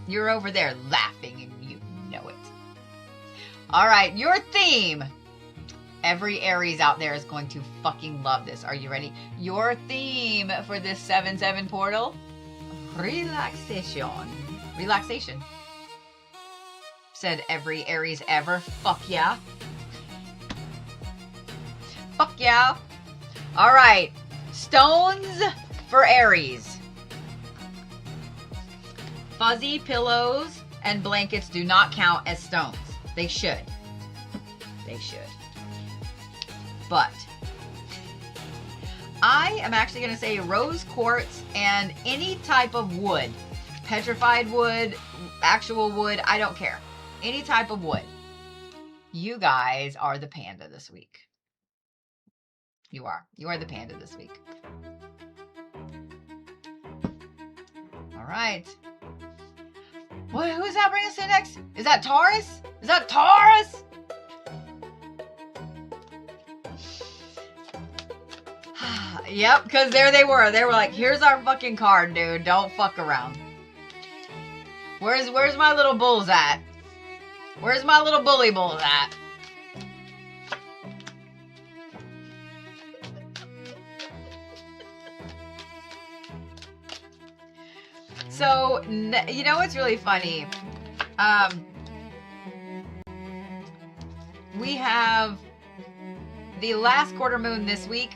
You're over there laughing and you know it. All right, your theme. Every Aries out there is going to fucking love this. Are you ready? Your theme for this 7/7 portal? Relaxation. Relaxation. Said every Aries ever. Fuck yeah. Fuck yeah. All right. Stones for Aries. Fuzzy pillows and blankets do not count as stones. They should. They should. But I am actually going to say rose quartz and any type of wood. Petrified wood, actual wood, I don't care. Any type of wood. You guys are the panda this week. You are. You are the panda this week. All right. Well, who's that bringing us to next? Is that Taurus? Is that Taurus? Yep, because there they were. They were like, here's our fucking card, dude. Don't fuck around. Where's my little bulls at? Where's my little bully bulls at? So, you know what's really funny? We have the last quarter moon this week.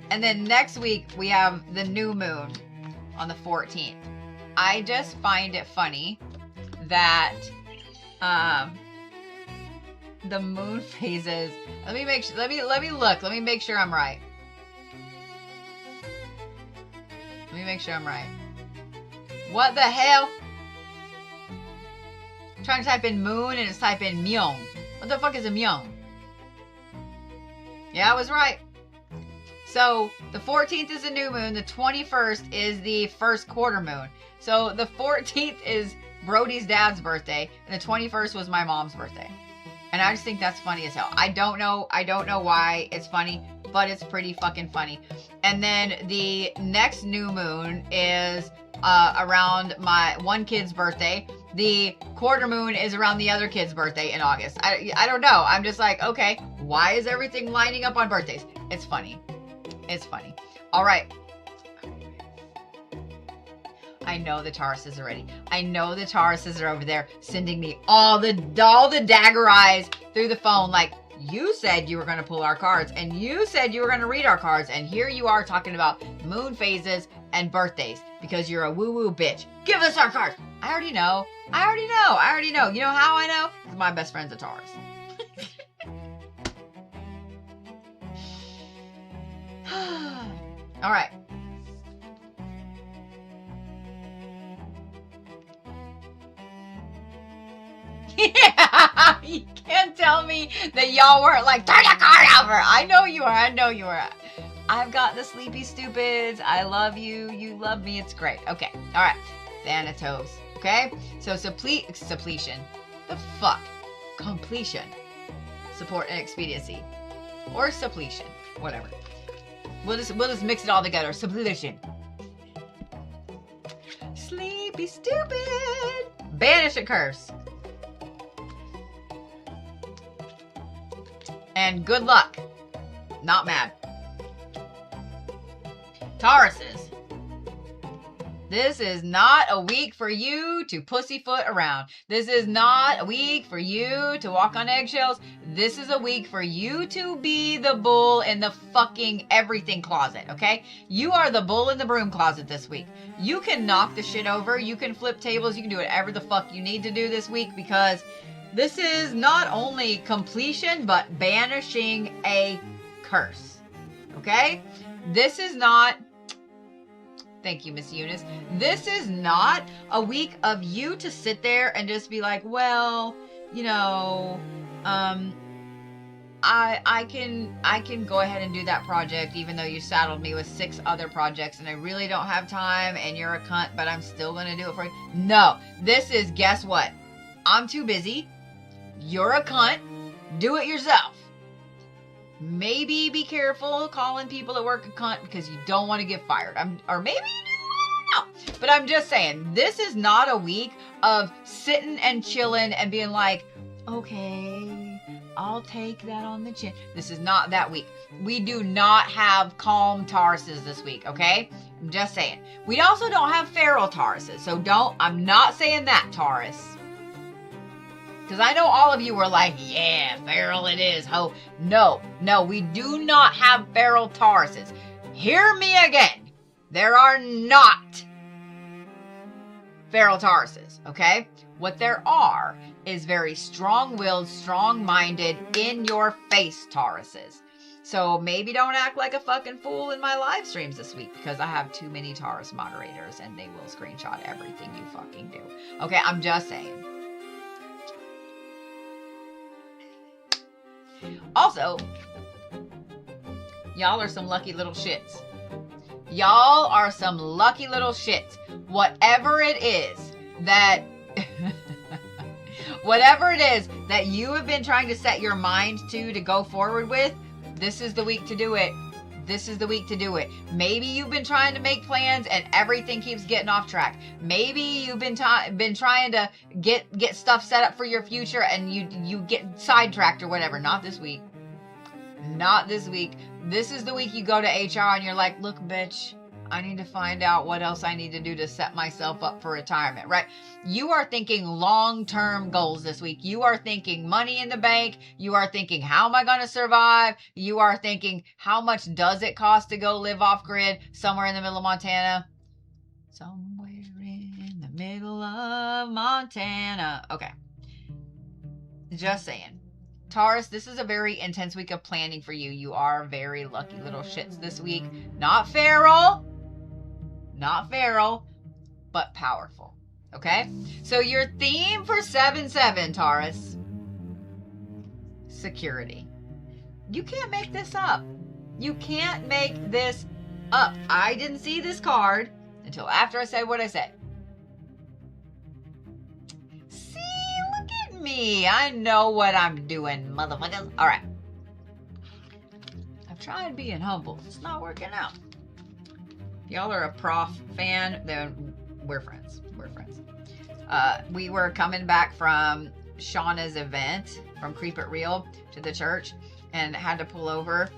And then next week, we have the new moon on the 14th. I just find it funny that the moon phases. Let me make sure. Let me look. Let me make sure I'm right. Let me make sure I'm right. What the hell? I'm trying to type in moon and it's typing myung. What the fuck is a myung? Yeah, I was right. So, the 14th is the new moon, the 21st is the first quarter moon. So, the 14th is Brody's dad's birthday, and the 21st was my mom's birthday. And I just think that's funny as hell. I don't know why it's funny, but it's pretty fucking funny. And then the next new moon is around my one kid's birthday, the quarter moon is around the other kid's birthday in August. I don't know. I'm just like, okay, why is everything lining up on birthdays? It's funny. It's funny. All right. I know the Tauruses are ready. I know the Tauruses are over there sending me all the dagger eyes through the phone. Like, you said you were going to pull our cards, and you said you were going to read our cards, and here you are talking about moon phases and birthdays because you're a woo-woo bitch. Give us our cards. I already know. I already know. I already know. You know how I know? Because my best friend's a Taurus. All right. Yeah, you can't tell me that y'all weren't like, turn the card over. I know you are. I know you are. I've got the sleepy stupids. I love you. You love me. It's great. Okay. All right. Thanatos. Okay. So suppletion. The fuck? Completion. Support and expediency. Or suppletion. Whatever. We'll just mix it all together. Suppletion. Sleepy stupid. Banish a curse. And good luck. Not mad. Tauruses. This is not a week for you to pussyfoot around. This is not a week for you to walk on eggshells. This is a week for you to be the bull in the fucking everything closet, okay? You are the bull in the broom closet this week. You can knock the shit over. You can flip tables. You can do whatever the fuck you need to do this week because this is not only completion, but banishing a curse. Okay? This is not... Thank you, Miss Eunice. This is not a week of you to sit there and just be like, well, you know, I can go ahead and do that project even though you saddled me with 6 other projects and I really don't have time and you're a cunt, but I'm still going to do it for you. No, this is, guess what? I'm too busy. You're a cunt. Do it yourself. Maybe be careful calling people at work a cunt because you don't want to get fired. Or maybe you do. I don't know. But I'm just saying, this is not a week of sitting and chilling and being like, okay, I'll take that on the chin. This is not that week. We do not have calm Tauruses this week, okay? I'm just saying. We also don't have feral Tauruses. So I'm not saying that, Taurus. Because I know all of you were like, yeah, feral it is, ho. No, we do not have feral Tauruses. Hear me again. There are not feral Tauruses, okay? What there are is very strong-willed, strong-minded, in-your-face Tauruses. So maybe don't act like a fucking fool in my live streams this week because I have too many Taurus moderators and they will screenshot everything you fucking do. Okay, I'm just saying. Also, y'all are some lucky little shits. Y'all are some lucky little shits. Whatever it is that you have been trying to set your mind to go forward with, this is the week to do it. This is the week to do it. Maybe you've been trying to make plans and everything keeps getting off track. Maybe you've been trying to get stuff set up for your future and you get sidetracked or whatever. Not this week. Not this week. This is the week you go to HR and you're like, look, bitch, I need to find out what else I need to do to set myself up for retirement, right? You are thinking long-term goals this week. You are thinking money in the bank. You are thinking, how am I going to survive? You are thinking, how much does it cost to go live off-grid somewhere in the middle of Montana? Somewhere in the middle of Montana. Okay. Just saying. Taurus, this is a very intense week of planning for you. You are very lucky little shits this week. Not feral, but powerful. Okay? So your theme for 7/7, Taurus, security. You can't make this up. You can't make this up. I didn't see this card until after I said what I said. Me. I know what I'm doing, motherfuckers. All right. I've tried being humble. It's not working out. If y'all are a prof fan, then we're friends. We're friends. We were coming back from Shauna's event from Creep It Real to the church and had to pull over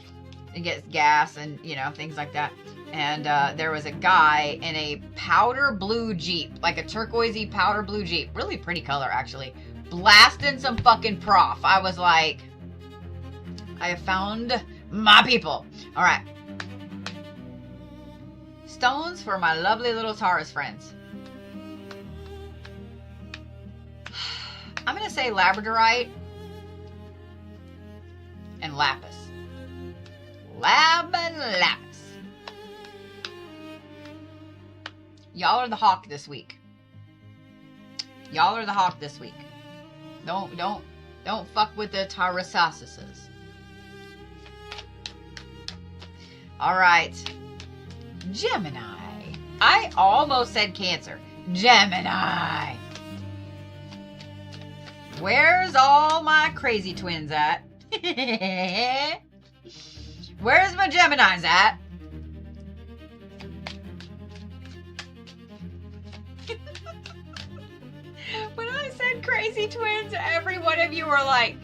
and get gas and, you know, things like that. And there was a guy in a powder blue Jeep, like a turquoisey powder blue Jeep. Really pretty color, actually. Blasting some fucking prof. I was like, I have found my people. All right. Stones for my lovely little Taurus friends. I'm going to say labradorite and lapis. Lapis. Y'all are the hawk this week. Y'all are the hawk this week. Don't fuck with the Tauruses. All right. Gemini. I almost said Cancer. Gemini. Where's all my crazy twins at? Where's my Geminis at? When I said crazy twins, every one of you were like,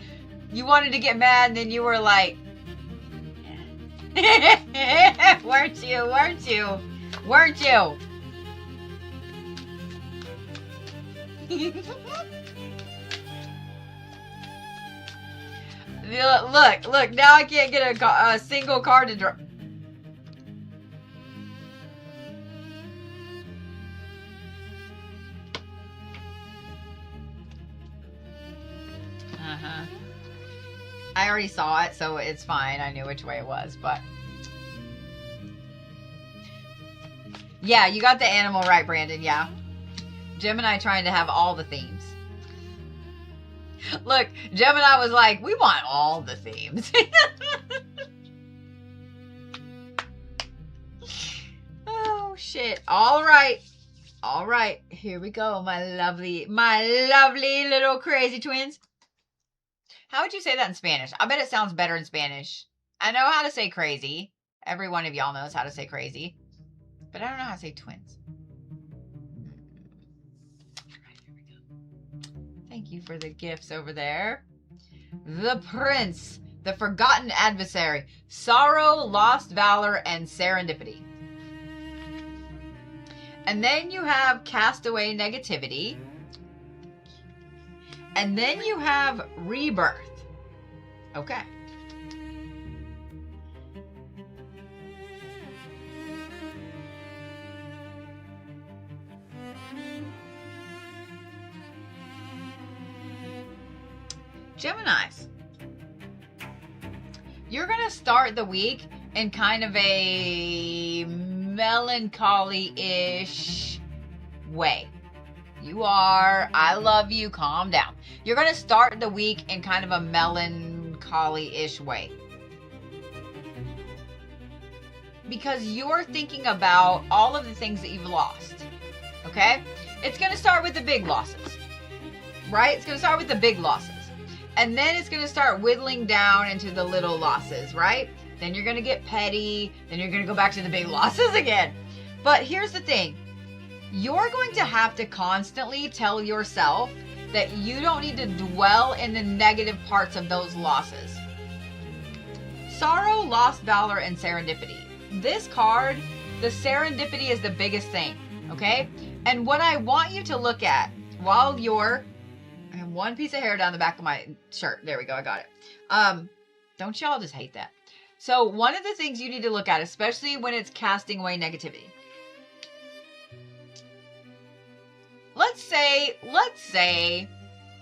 you wanted to get mad, and then you were like, weren't you? Look, now I can't get a single card to draw. I already saw it, so it's fine. I knew which way it was, but yeah, you got the animal right, Brandon. Yeah. Gemini trying to have all the themes. Look, Gemini was like, we want all the themes. Oh, shit. All right. Here we go, my lovely little crazy twins. How would you say that in Spanish? I bet it sounds better in Spanish. I know how to say crazy. Every one of y'all knows how to say crazy. But I don't know how to say twins. All right, here we go. Thank you for the gifts over there. The Prince. The Forgotten Adversary. Sorrow, Lost Valor, and Serendipity. And then you have Castaway Negativity. And then you have Rebirth. Okay. Geminis. You're going to start the week in kind of a melancholy-ish way. You are, I love you, calm down. You're going to start the week in kind of a melancholy-ish way. Because you're thinking about all of the things that you've lost. Okay? It's going to start with the big losses. Right? It's going to start with the big losses. And then it's going to start whittling down into the little losses, right? Then you're going to get petty. Then you're going to go back to the big losses again. But here's the thing. You're going to have to constantly tell yourself that you don't need to dwell in the negative parts of those losses. Sorrow, Lost Valor, and Serendipity. This card, the serendipity is the biggest thing, okay? And what I want you to look at while you're... I have one piece of hair down the back of my shirt. There we go. I got it. Don't y'all just hate that? So one of the things you need to look at, especially when it's casting away negativity. Let's say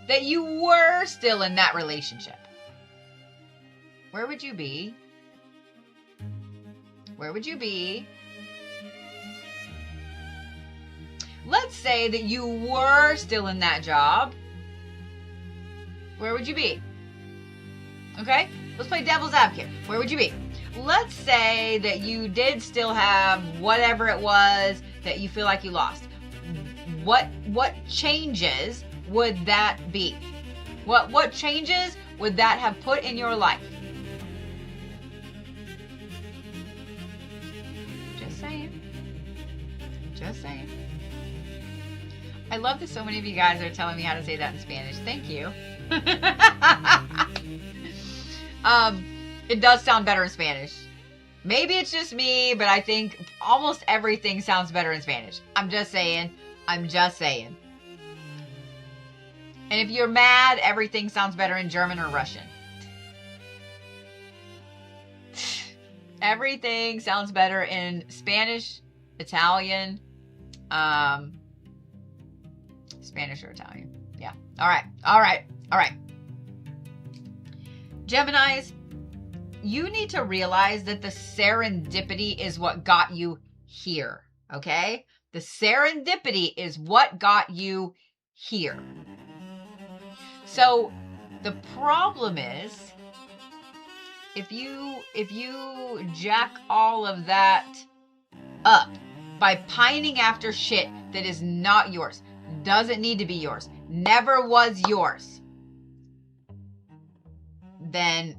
that you were still in that relationship. Where would you be? Where would you be? Let's say that you were still in that job. Where would you be? Okay? Let's play devil's advocate. Where would you be? Let's say that you did still have whatever it was that you feel like you lost. What changes would that be? What changes would that have put in your life? Just saying. I love that so many of you guys are telling me how to say that in Spanish. Thank you. It does sound better in Spanish. Maybe it's just me, but I think almost everything sounds better in Spanish. I'm just saying. I'm just saying. And if you're mad, everything sounds better in German or Russian. Everything sounds better in Spanish, Italian, Spanish or Italian. Yeah. All right. All right. All right. Geminis, you need to realize that the serendipity is what got you here. Okay? The serendipity is what got you here. So the problem is, if you jack all of that up by pining after shit that is not yours, doesn't need to be yours, never was yours, then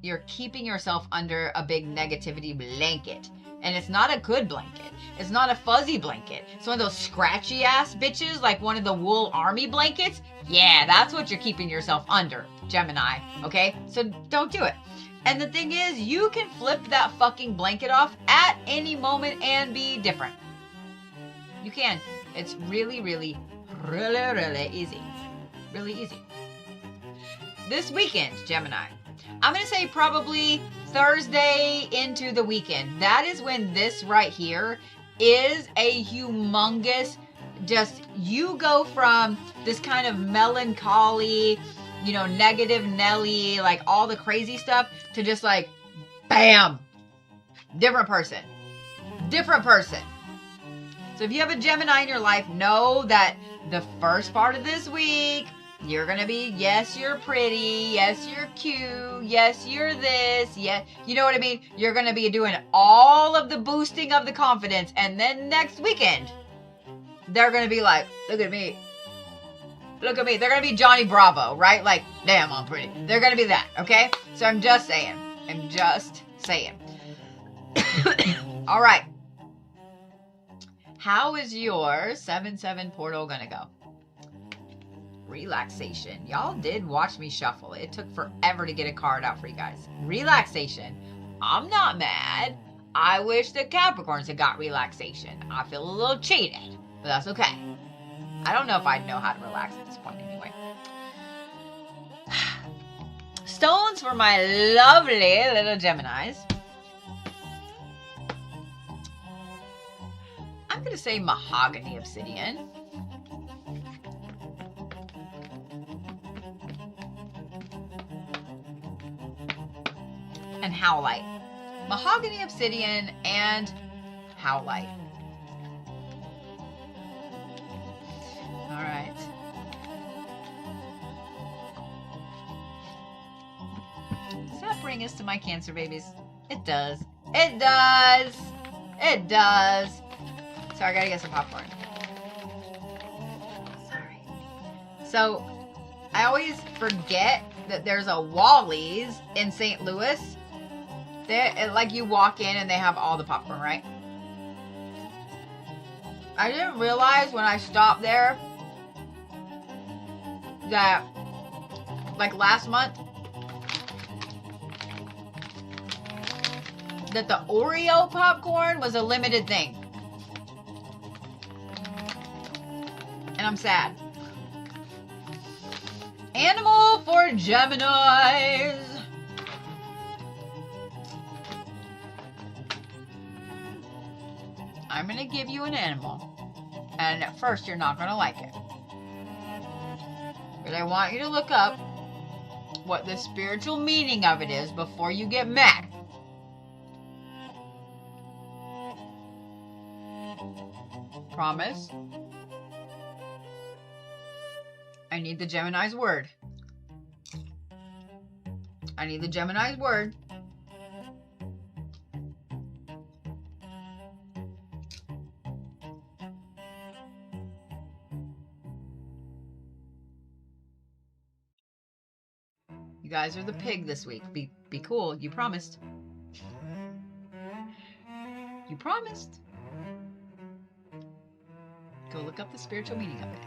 you're keeping yourself under a big negativity blanket. And it's not a good blanket. It's not a fuzzy blanket. It's one of those scratchy ass bitches, like one of the wool army blankets. Yeah, that's what you're keeping yourself under, Gemini. Okay? So don't do it. And the thing is, you can flip that fucking blanket off at any moment and be different. You can. It's really, really, really, really easy. Really easy. This weekend, Gemini, I'm going to say probably Thursday into the weekend. That is when this right here is a humongous, just, you go from this kind of melancholy, you know, negative Nelly, like all the crazy stuff, to just like, bam, different person. Different person. So if you have a Gemini in your life, know that the first part of this week, you're going to be, yes, you're pretty. Yes, you're cute. Yes, you're this. Yeah, you know what I mean? You're going to be doing all of the boosting of the confidence. And then next weekend, they're going to be like, look at me. Look at me. They're going to be Johnny Bravo, right? Like, damn, I'm pretty. They're going to be that, okay? So I'm just saying. I'm just saying. All right. How is your 7-7 portal going to go? Relaxation. Y'all did watch me shuffle. It took forever to get a card out for you guys. Relaxation. I'm not mad. I wish the Capricorns had got relaxation. I feel a little cheated, but that's okay. I don't know if I'd know how to relax at this point anyway. Stones for my lovely little Geminis. I'm going to say mahogany obsidian. And howlite. Mahogany obsidian and howlite. All right. Does that bring us to my Cancer babies? It does. It does. It does. So I gotta get some popcorn. Sorry. So I always forget that there's a Wally's in St. Louis. Like you walk in and they have all the popcorn, right? I didn't realize when I stopped there that, like last month, that the Oreo popcorn was a limited thing. And I'm sad. Animal for Geminis. I'm going to give you an animal. And at first, you're not going to like it. But I want you to look up what the spiritual meaning of it is before you get mad. Promise? I need the Gemini's word. I need the Gemini's word. You guys are the pig this week. Be cool. You promised. You promised. Go look up the spiritual meaning of it.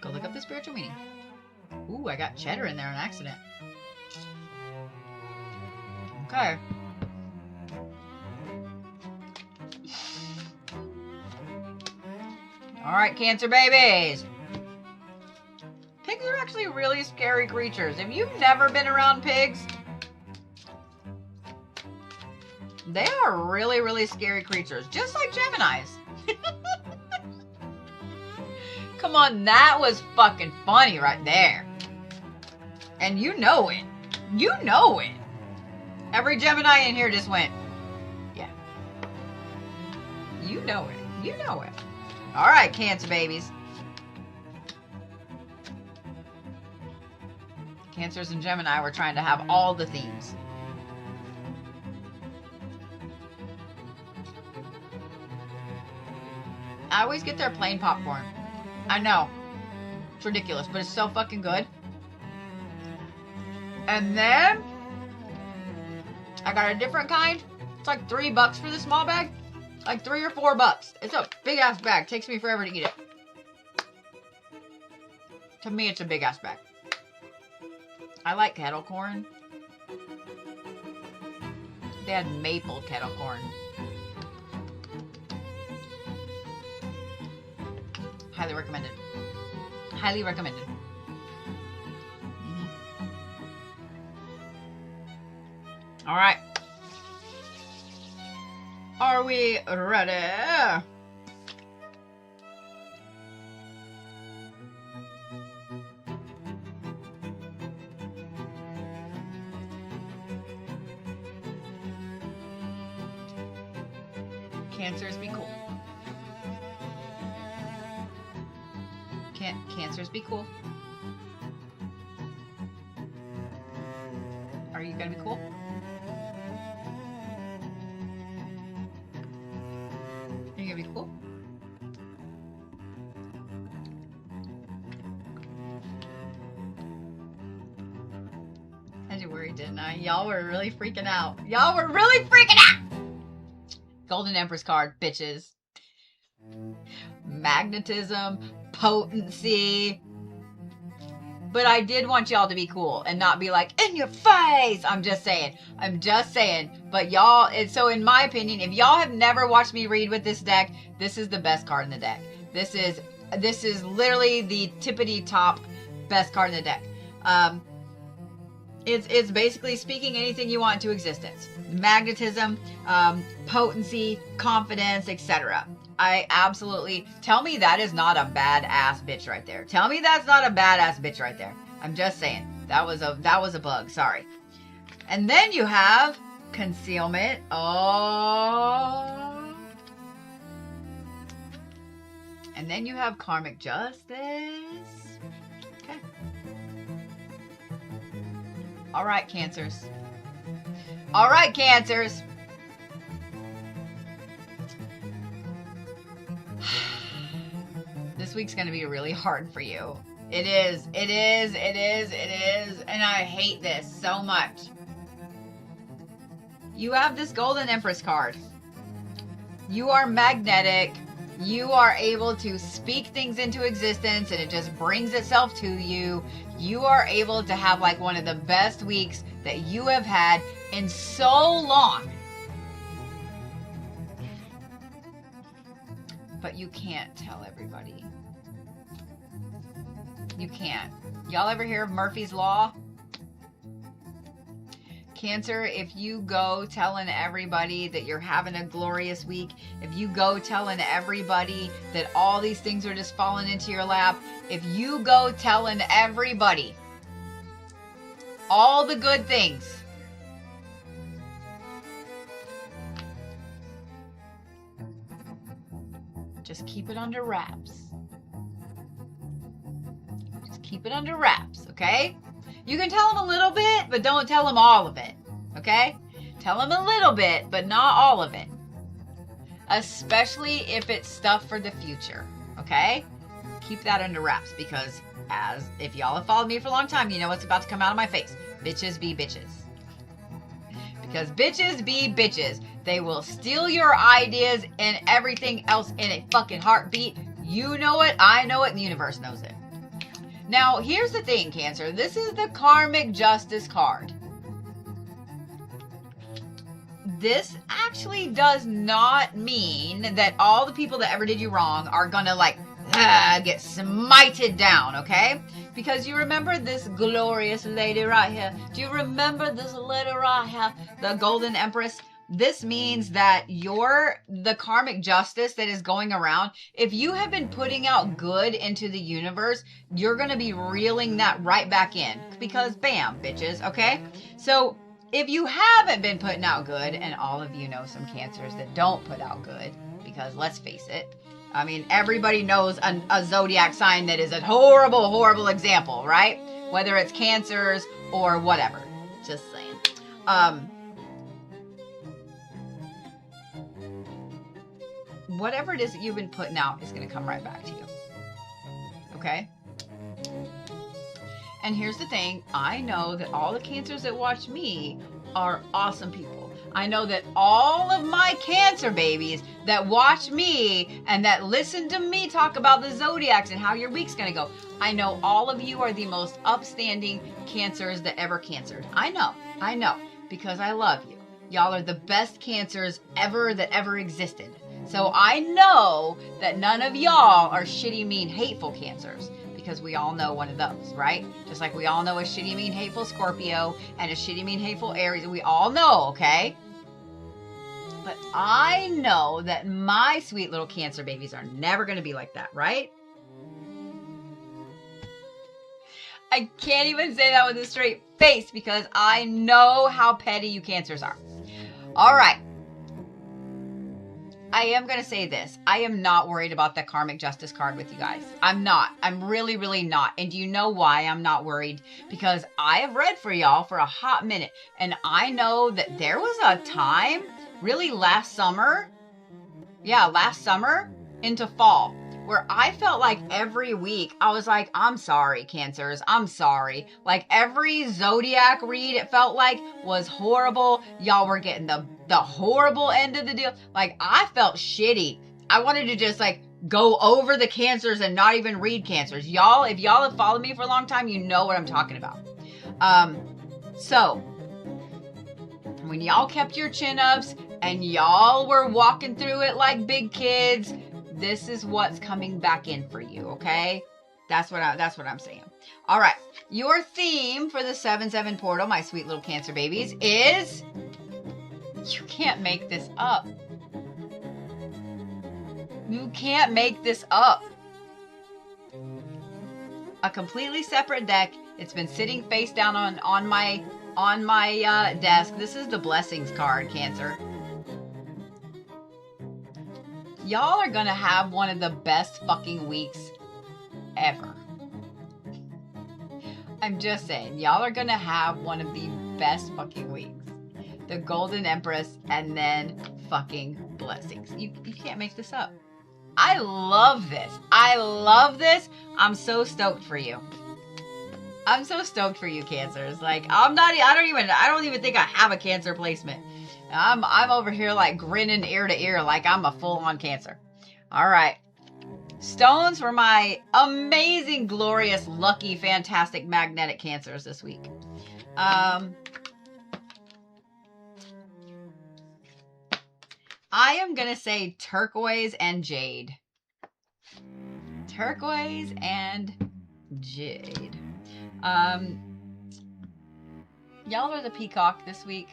Go look up the spiritual meaning. Ooh, I got cheddar in there on accident. Okay. All right, Cancer babies. Pigs are actually really scary creatures. If you've never been around pigs, they are really, really scary creatures. Just like Geminis. Come on, that was fucking funny right there. And you know it. You know it. Every Gemini in here just went, yeah. You know it. You know it. All right, Cancer babies. Cancers and Gemini were trying to have all the themes. I always get their plain popcorn. I know. It's ridiculous, but it's so fucking good. And then I got a different kind. It's like $3 for the small bag. Like $3 or $4. It's a big ass bag. Takes me forever to eat it. To me, it's a big ass bag. I like kettle corn. They had maple kettle corn. Highly recommended. Highly recommended. All right. Are we ready? Cancers, be cool. Cancers, be cool. Are you gonna be cool? Are you gonna be cool? I had you worried, didn't I? Y'all were really freaking out. Y'all were really freaking out! Golden Empress card, bitches. Magnetism, potency. But I did want y'all to be cool and not be like, in your face. I'm just saying. But y'all, so in my opinion, if y'all have never watched me read with this deck, this is the best card in the deck. This is literally the tippity top best card in the deck. It's basically speaking anything you want into existence. Magnetism, potency, confidence, etc. I absolutely, tell me that is not a badass bitch right there. Tell me that's not a badass bitch right there. I'm just saying. That was a bug. Sorry. And then you have concealment. Oh. And then you have karmic justice. Okay. All right, Cancers. All right, Cancers. This week's going to be really hard for you. It is. And I hate this so much. You have this Golden Empress card. You are magnetic. You are able to speak things into existence and it just brings itself to you. You are able to have like one of the best weeks that you have had in so long. But you can't tell everybody. You can't. Y'all ever hear of Murphy's Law? Cancer, if you go telling everybody that you're having a glorious week, if you go telling everybody that all these things are just falling into your lap, if you go telling everybody all the good things, just keep it under wraps. Just keep it under wraps, okay? You can tell them a little bit, but don't tell them all of it, okay? Tell them a little bit, but not all of it. Especially if it's stuff for the future, okay? Keep that under wraps because if y'all have followed me for a long time, you know what's about to come out of my face. Bitches be bitches. Because bitches be bitches. They will steal your ideas and everything else in a fucking heartbeat. You know it, I know it, and the universe knows it. Now, here's the thing, Cancer. This is the karmic justice card. This actually does not mean that all the people that ever did you wrong are gonna like get smited down, okay? Because you remember this glorious lady right here. Do you remember this lady right here? The Golden Empress? This means that the karmic justice that is going around, if you have been putting out good into the universe, you're going to be reeling that right back in. Because bam, bitches, okay? So if you haven't been putting out good, and all of you know some Cancers that don't put out good, because let's face it, I mean, everybody knows a zodiac sign that is a horrible, horrible example, right? Whether it's Cancers or whatever. Just saying. Whatever it is that you've been putting out is going to come right back to you. Okay? And here's the thing. I know that all the Cancers that watch me are awesome people. I know that all of my Cancer babies that watch me and that listen to me talk about the Zodiacs and how your week's going to go, I know all of you are the most upstanding Cancers that ever Cancered. I know, because I love you. Y'all are the best Cancers ever that ever existed. So I know that none of y'all are shitty, mean, hateful Cancers, because we all know one of those, right? Just like we all know a shitty, mean, hateful Scorpio and a shitty, mean, hateful Aries. We all know, okay? But I know that my sweet little Cancer babies are never going to be like that, right? I can't even say that with a straight face because I know how petty you Cancers are. All right. I am going to say this. I am not worried about the karmic justice card with you guys. I'm not. I'm really, really not. And do you know why I'm not worried? Because I have read for y'all for a hot minute. And I know that there was a time, really last summer. Yeah, last summer into fall, where I felt like every week I was like, I'm sorry, Cancers. I'm sorry. Like every zodiac read, it felt like was horrible. Y'all were getting the horrible end of the deal. Like I felt shitty. I wanted to just like go over the Cancers and not even read Cancers. Y'all, if y'all have followed me for a long time, you know what I'm talking about. So when y'all kept your chin ups and y'all were walking through it like big kids, this is what's coming back in for you, okay? That's what I'm saying. All right. Your theme for the 7/7 portal, my sweet little Cancer babies, is you can't make this up. You can't make this up. A completely separate deck. It's been sitting face down on my desk. This is the blessings card, Cancer. Y'all are gonna have one of the best fucking weeks ever. I'm just saying, y'all are gonna have one of the best fucking weeks. The Golden Empress and then fucking blessings. You can't make this up. I love this. I love this. I'm so stoked for you. I'm so stoked for you, Cancers. Like I don't even think I have a Cancer placement. I'm over here like grinning ear to ear like I'm a full-on Cancer. All right. Stones for my amazing, glorious, lucky, fantastic, magnetic Cancers this week. I am going to say turquoise and jade. Turquoise and jade. Y'all are the peacock this week.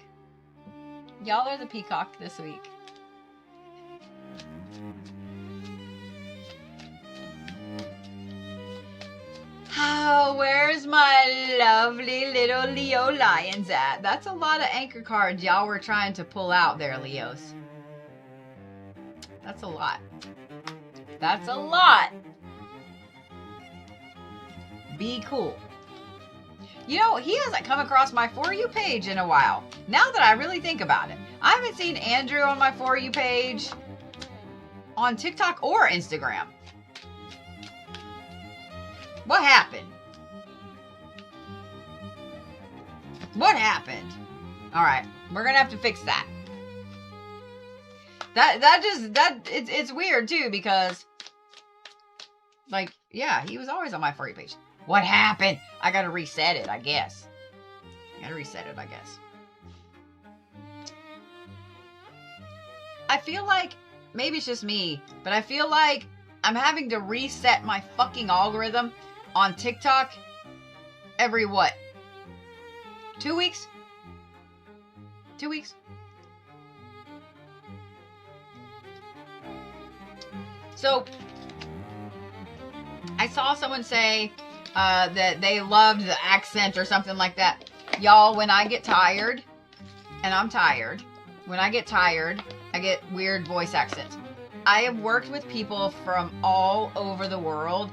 Y'all are the peacock this week. Oh, where's my lovely little Leo lions at? That's a lot of anchor cards y'all were trying to pull out there, Leos. That's a lot. That's a lot. Be cool. You know, he hasn't come across my For You page in a while. Now that I really think about it. I haven't seen Andrew on my For You page on TikTok or Instagram. What happened? What happened? All right. We're gonna have to fix that. It's weird too, because like, yeah, he was always on my For You page. What happened? I gotta reset it, I guess. I feel like, maybe it's just me, but I feel like I'm having to reset my fucking algorithm on TikTok every what? 2 weeks? 2 weeks? So, I saw someone say that they loved the accent or something like that. Y'all, when I get tired, and I'm tired, when I get tired, I get weird voice accents. I have worked with people from all over the world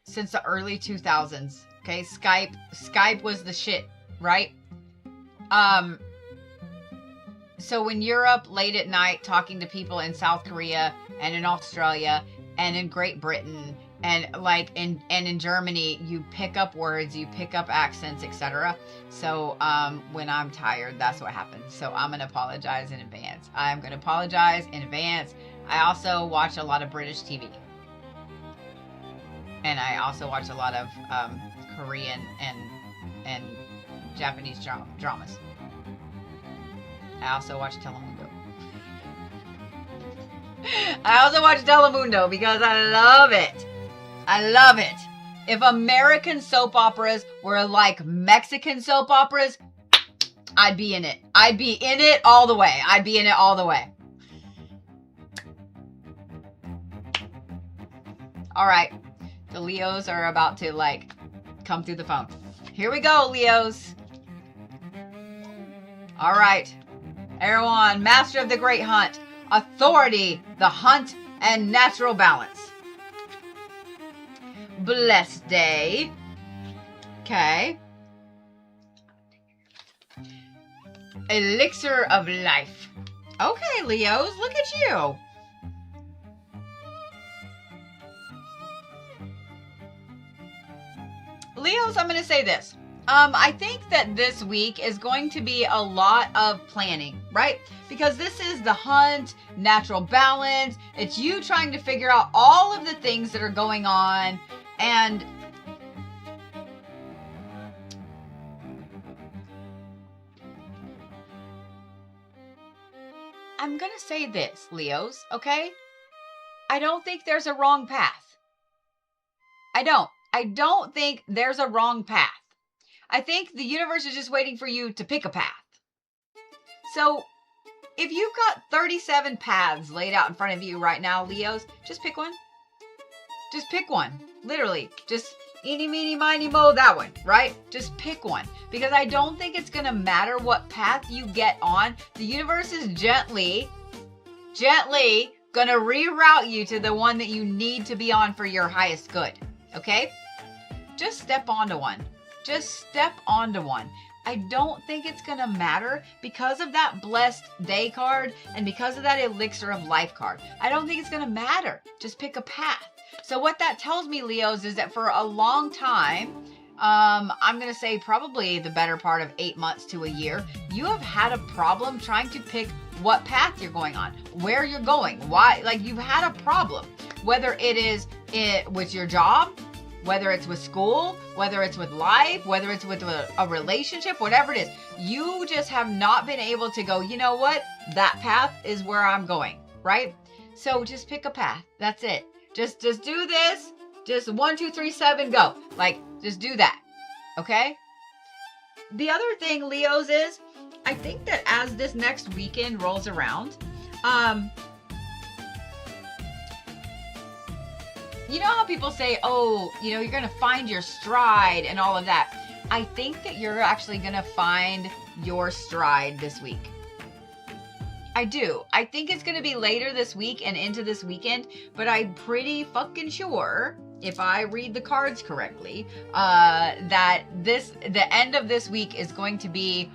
since the early 2000s. Okay, Skype was the shit, right? So in Europe, late at night, talking to people in South Korea and in Australia and in Great Britain and like in Germany, you pick up words, you pick up accents, etc. So when I'm tired, that's what happens. So I'm gonna apologize in advance. I also watch a lot of British TV, and I also watch a lot of Korean and Japanese dramas. I also watch Telemundo. Because I love it. If American soap operas were like Mexican soap operas, I'd be in it. I'd be in it all the way. All right. The Leos are about to like come through the phone. Here we go, Leos. All right. Erewhon, Master of the Great Hunt, Authority, the Hunt, and Natural Balance. Blessed day. Okay. Elixir of Life. Okay, Leos, look at you. Leos, I'm going to say this. I think that this week is going to be a lot of planning, right? Because this is the hunt, natural balance. It's you trying to figure out all of the things that are going on. And I'm going to say this, Leos, okay? I don't think there's a wrong path. I don't think there's a wrong path. I think the universe is just waiting for you to pick a path. So, if you've got 37 paths laid out in front of you right now, Leos, just pick one. Just pick one. Literally. Just eeny, meeny, miny, moe, that one, right? Just pick one. Because I don't think it's going to matter what path you get on. The universe is gently going to reroute you to the one that you need to be on for your highest good. Okay? Just step onto one. I don't think it's going to matter because of that Blessed Day card and because of that Elixir of Life card. I don't think it's going to matter. Just pick a path. So what that tells me, Leos, is that for a long time, I'm going to say probably the better part of 8 months to a year, you have had a problem trying to pick what path you're going on, where you're going, why. Like, you've had a problem, whether it is with your job, whether it's with school, whether it's with life, whether it's with a relationship, whatever it is. You just have not been able to go, you know what? That path is where I'm going, right? So just pick a path. That's it. Just do this. Just 1, 2, 3, 7, go. Like, just do that. Okay? The other thing, Leos, is I think that as this next weekend rolls around, you know how people say, oh, you know, you're going to find your stride and all of that. I think that you're actually going to find your stride this week. I do. I think it's going to be later this week and into this weekend, but I'm pretty fucking sure, if I read the cards correctly, that the end of this week is going to be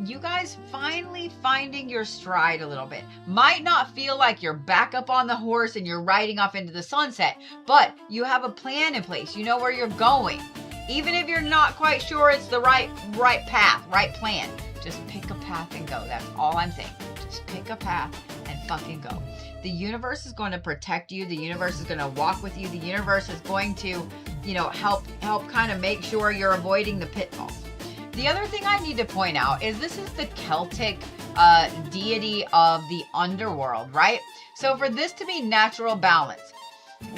you guys finally finding your stride a little bit. Might not feel like you're back up on the horse and you're riding off into the sunset, but you have a plan in place. You know where you're going. Even if you're not quite sure it's the right path, right plan, just pick a path and go. That's all I'm saying. Just pick a path and fucking go. The universe is going to protect you. The universe is going to walk with you. The universe is going to, help kind of make sure you're avoiding the pitfalls. The other thing I need to point out is this is the Celtic deity of the underworld, right? So for this to be natural balance,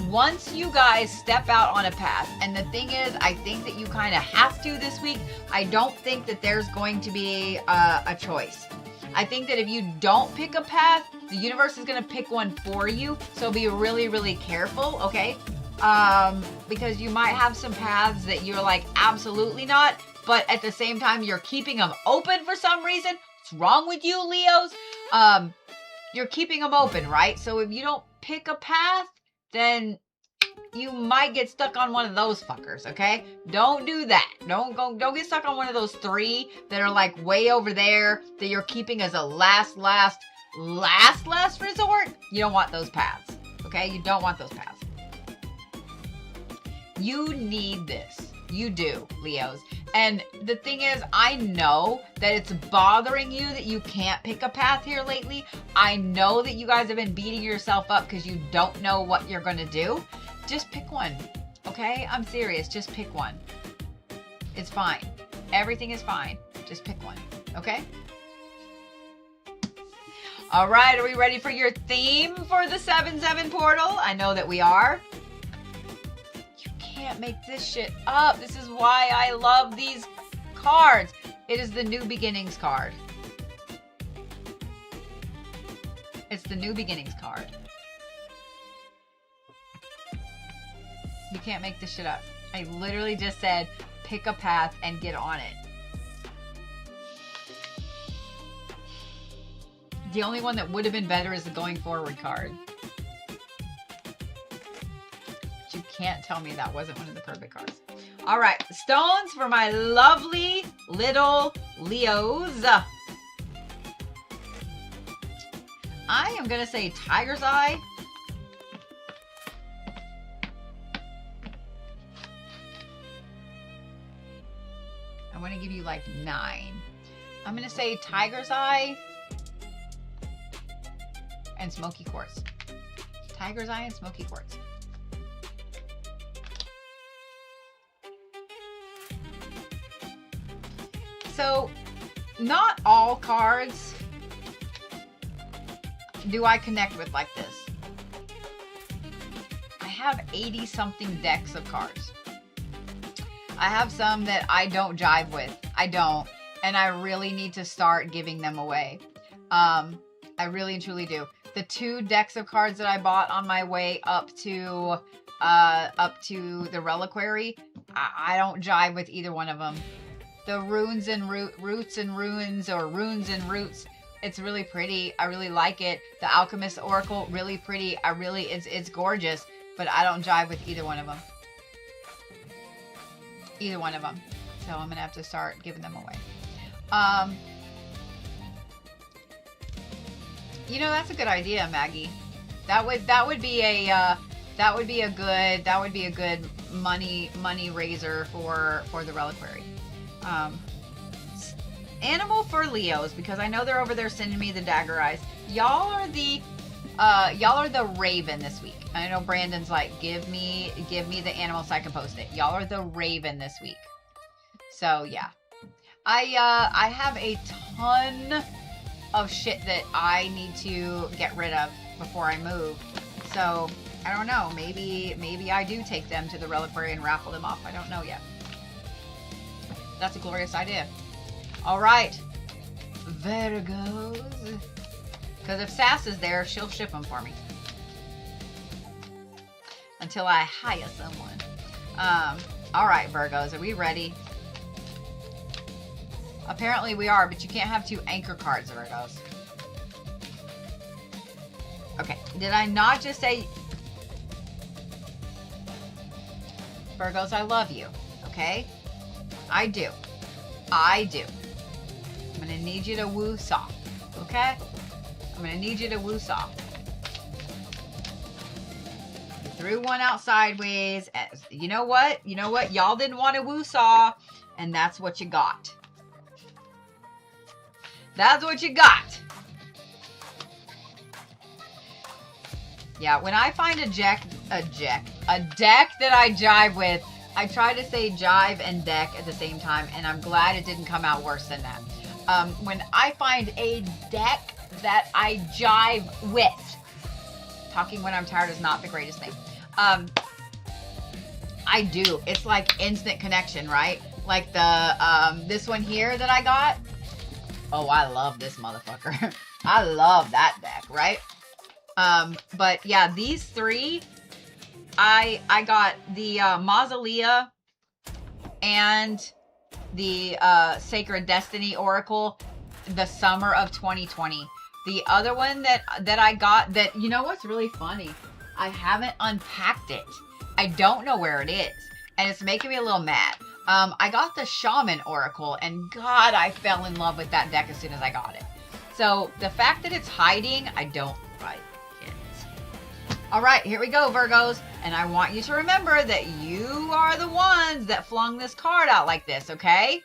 once you guys step out on a path, and the thing is, I think that you kind of have to this week. I don't think that there's going to be a choice. I think that if you don't pick a path, the universe is going to pick one for you. So be really, really careful, okay? Because you might have some paths that you're like, absolutely not. But at the same time, you're keeping them open for some reason. What's wrong with you, Leos? You're keeping them open, right? So if you don't pick a path, then you might get stuck on one of those fuckers, okay? Don't do that. Don't get stuck on one of those 3 that are like way over there that you're keeping as a last resort. You don't want those paths, okay? You don't want those paths. You need this. You do, Leos. And the thing is, I know that it's bothering you that you can't pick a path here lately. I know that you guys have been beating yourself up because you don't know what you're going to do. Just pick one, okay? I'm serious. Just pick one. It's fine. Everything is fine. Just pick one, okay? All right, are we ready for your theme for the 7-7 portal? I know that we are. Can't make this shit up. This is why I love these cards. It is the New Beginnings card. It's the New Beginnings card. You can't make this shit up. I literally just said pick a path and get on it. The only one that would have been better is the Going Forward card. You can't tell me that wasn't one of the perfect cards. All right, stones for my lovely little Leos. I am going to say Tiger's Eye. I want to give you like 9. I'm going to say Tiger's Eye and Smoky Quartz. Tiger's Eye and Smoky Quartz. So, not all cards do I connect with like this. I have 80-something decks of cards. I have some that I don't jive with. I don't. And I really need to start giving them away. I really and truly do. The 2 decks of cards that I bought on my way up to the Reliquary, I don't jive with either one of them. The Runes and Roots and Ruins, or Runes and Roots, it's really pretty. I really like it. The Alchemist Oracle, really pretty. It's gorgeous, but I don't jive with either one of them. Either one of them. So I'm gonna have to start giving them away. That's a good idea, Maggie. That would be a good money raiser for the Reliquary. Animal for Leos, because I know they're over there sending me the dagger eyes. Y'all are the Raven this week. I know Brandon's like, give me the animal so I can post it. Y'all are the Raven this week. So yeah, I have a ton of shit that I need to get rid of before I move. So I don't know. Maybe I do take them to the Reliquary and raffle them off. I don't know yet. That's a glorious idea. All right, Virgos. Because if Sass is there, she'll ship them for me. Until I hire someone. All right, Virgos, are we ready? Apparently we are, but you can't have 2 anchor cards, Virgos. Okay, did I not just say... Virgos, I love you, okay? I do. I'm going to need you to woo soft, okay? I'm going to need you to woo soft. 3 threw one out sideways. You know what? You know what? Y'all didn't want a woo-saw, and that's what you got. That's what you got. Yeah, when I find a deck that I jive with, I try to say jive and deck at the same time, and I'm glad it didn't come out worse than that. When I find a deck that I jive with, talking when I'm tired is not the greatest thing. I do. It's like instant connection, right? Like the this one here that I got. Oh, I love this motherfucker. I love that deck, right? But yeah, these three, I got the Mausolea and the Sacred Destiny Oracle the summer of 2020. The other one that I got that, you know what's really funny? I haven't unpacked it. I don't know where it is. And it's making me a little mad. I got the Shaman Oracle, and God, I fell in love with that deck as soon as I got it. So the fact that it's hiding, I don't like it. All right, here we go, Virgos. And I want you to remember that you are the ones that flung this card out like this, okay?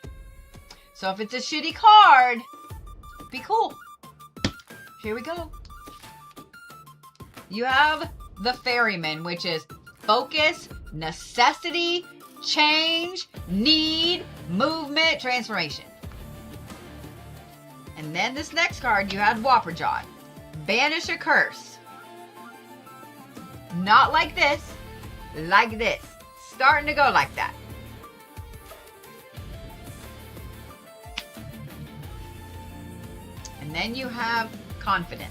So if it's a shitty card, be cool. Here we go. You have the Ferryman, which is focus, necessity, change, need, movement, transformation. And then this next card, you had Whopperjaw. Banish a curse. Not like this, like this. Starting to go like that. And then you have confidence.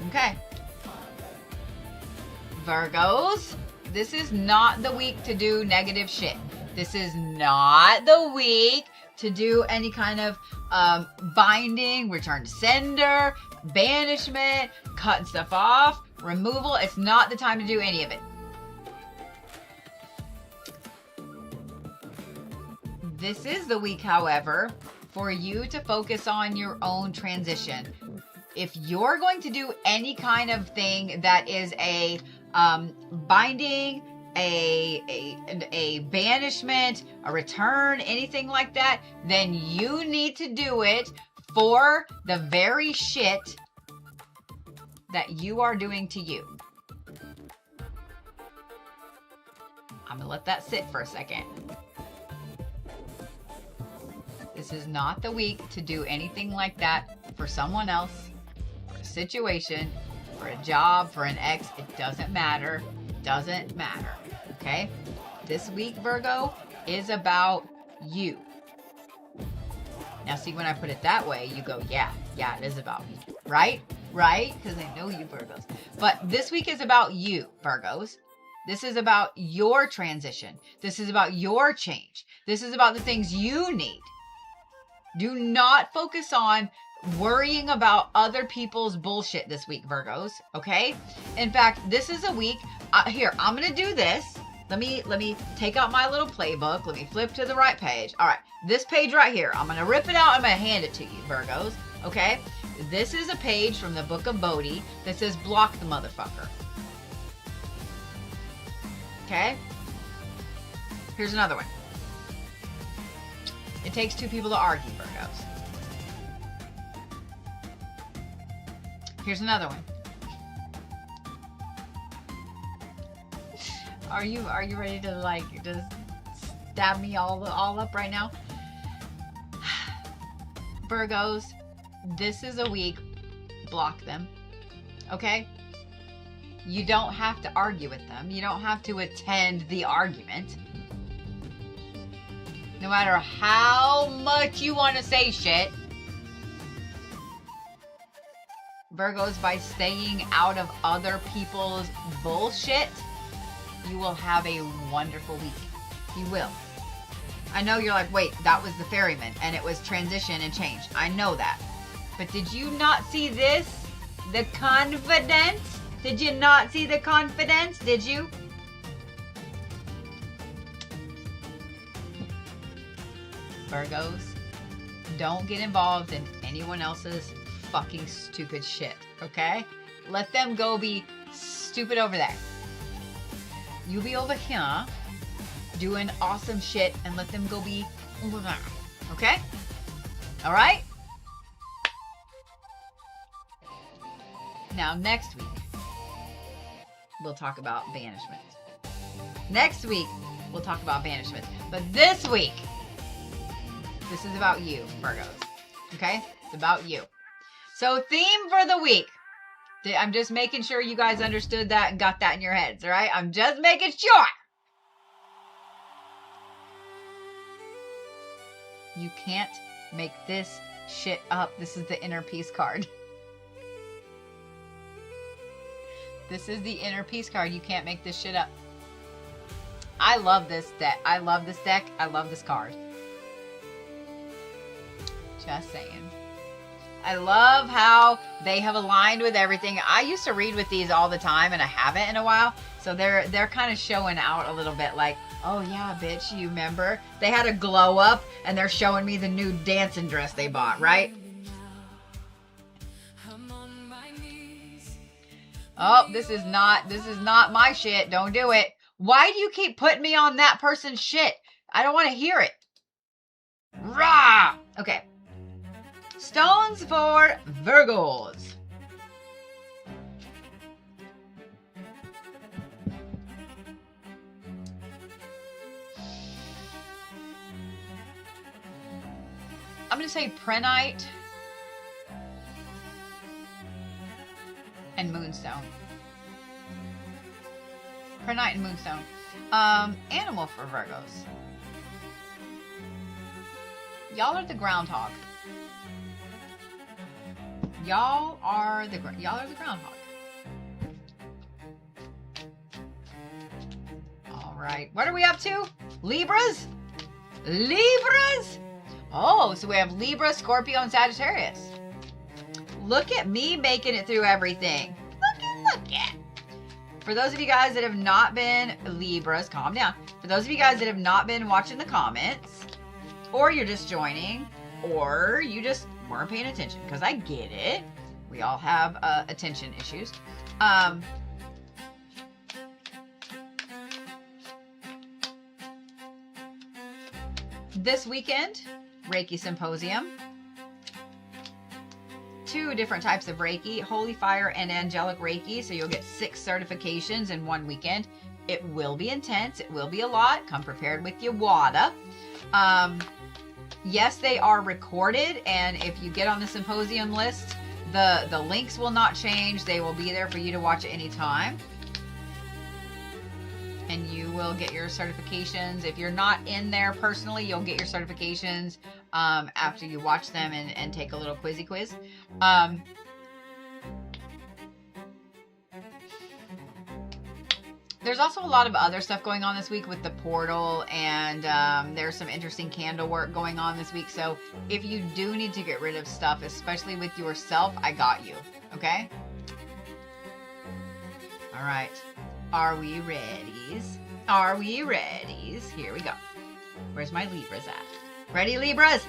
Okay. Virgos, this is not the week to do negative shit. This is not the week to do any kind of binding, return to sender, banishment, cutting stuff off, removal. It's not the time to do any of it. This is the week, however, for you to focus on your own transition. If you're going to do any kind of thing that is a binding, a banishment, a return, anything like that, then you need to do it for the very shit that you are doing to you. I'm gonna let that sit for a second. This is not the week to do anything like that for someone else, for a situation, for a job, for an ex. It doesn't matter. It doesn't matter. Okay? This week, Virgo, is about you. Now, see, when I put it that way, you go, yeah, it is about me. Right? Right? Because I know you, Virgos. But this week is about you, Virgos. This is about your transition. This is about your change. This is about the things you need. Do not focus on worrying about other people's bullshit this week, Virgos. Okay? In fact, this is a week. Here, I'm going to do this. Let me take out my little playbook. Let me flip to the right page. All right. This page right here. I'm going to rip it out. I'm going to hand it to you, Virgos. Okay? This is a page from the Book of Bodhi that says block the motherfucker. Okay? Here's another one. It takes two people to argue, Virgos. Here's another one. Are you ready to like just stab me all up right now? Virgos, this is a week. Block them. Okay? You don't have to argue with them. You don't have to attend the argument. No matter how much you want to say shit. Virgos, by staying out of other people's bullshit, you will have a wonderful week. You will. I know you're like, wait, that was the Ferryman, and it was transition and change. I know that. But did you not see this? The confidence? Did you not see the confidence? Did you? Virgos, don't get involved in anyone else's fucking stupid shit, okay? Let them go be stupid over there. You be over here doing awesome shit and let them go be over there. Okay? All right? Now, next week, we'll talk about banishment. Next week, we'll talk about banishment. But this week, this is about you, Virgos. Okay? It's about you. So, theme for the week. I'm just making sure you guys understood that and got that in your heads, all right? I'm just making sure. You can't make this shit up. This is the inner peace card. This is the inner peace card. You can't make this shit up. I love this deck. I love this deck. I love this card. Just saying. I love how they have aligned with everything. I used to read with these all the time, and I haven't in a while. So they're kind of showing out a little bit like, oh yeah, bitch, you remember? They had a glow up, and they're showing me the new dancing dress they bought, right? Oh, this is not my shit. Don't do it. Why do you keep putting me on that person's shit? I don't want to hear it. Rah! Okay. Stones for Virgos. I'm going to say Prenite and Moonstone. Prenite and Moonstone. Animal for Virgos. Y'all are the groundhog. Y'all are the groundhog. All right. What are we up to? Libras? Libras? Oh, so we have Libra, Scorpio, and Sagittarius. Look at me making it through everything. Look at. For those of you guys that have not been Libras, calm down. For those of you guys that have not been watching the comments, or you're just joining, or you just weren't paying attention, because I get it. We all have attention issues. This weekend, Reiki Symposium. 2 different types of Reiki, Holy Fire and Angelic Reiki. So you'll get 6 certifications in one weekend. It will be intense. It will be a lot. Come prepared with your water. Yes, they are recorded, and if you get on the symposium list, the links will not change. They will be there for you to watch at any time. And you will get your certifications. If you're not in there personally, you'll get your certifications after you watch them and take a little quizzy quiz. There's also a lot of other stuff going on this week with the portal, and there's some interesting candle work going on this week. So if you do need to get rid of stuff, especially with yourself, I got you. Okay? All right. Are we readies? Are we readies? Here we go. Where's my Libras at? Ready, Libras?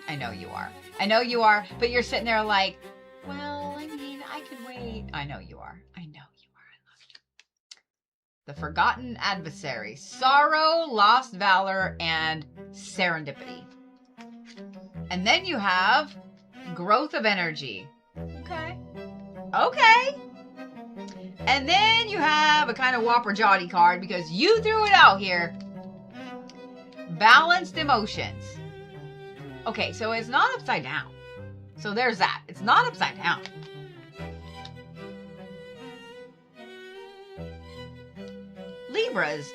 I know you are. I know you are, but you're sitting there like, well, I mean, I could wait. I know you are. I know you are. I love you. The Forgotten Adversary. Sorrow, Lost Valor, and Serendipity. And then you have Growth of Energy. Okay. Okay. And then you have a kind of whopper jotty card because you threw it out here. Balanced Emotions. Okay, so it's not upside down. So there's that. It's not upside down. Libras.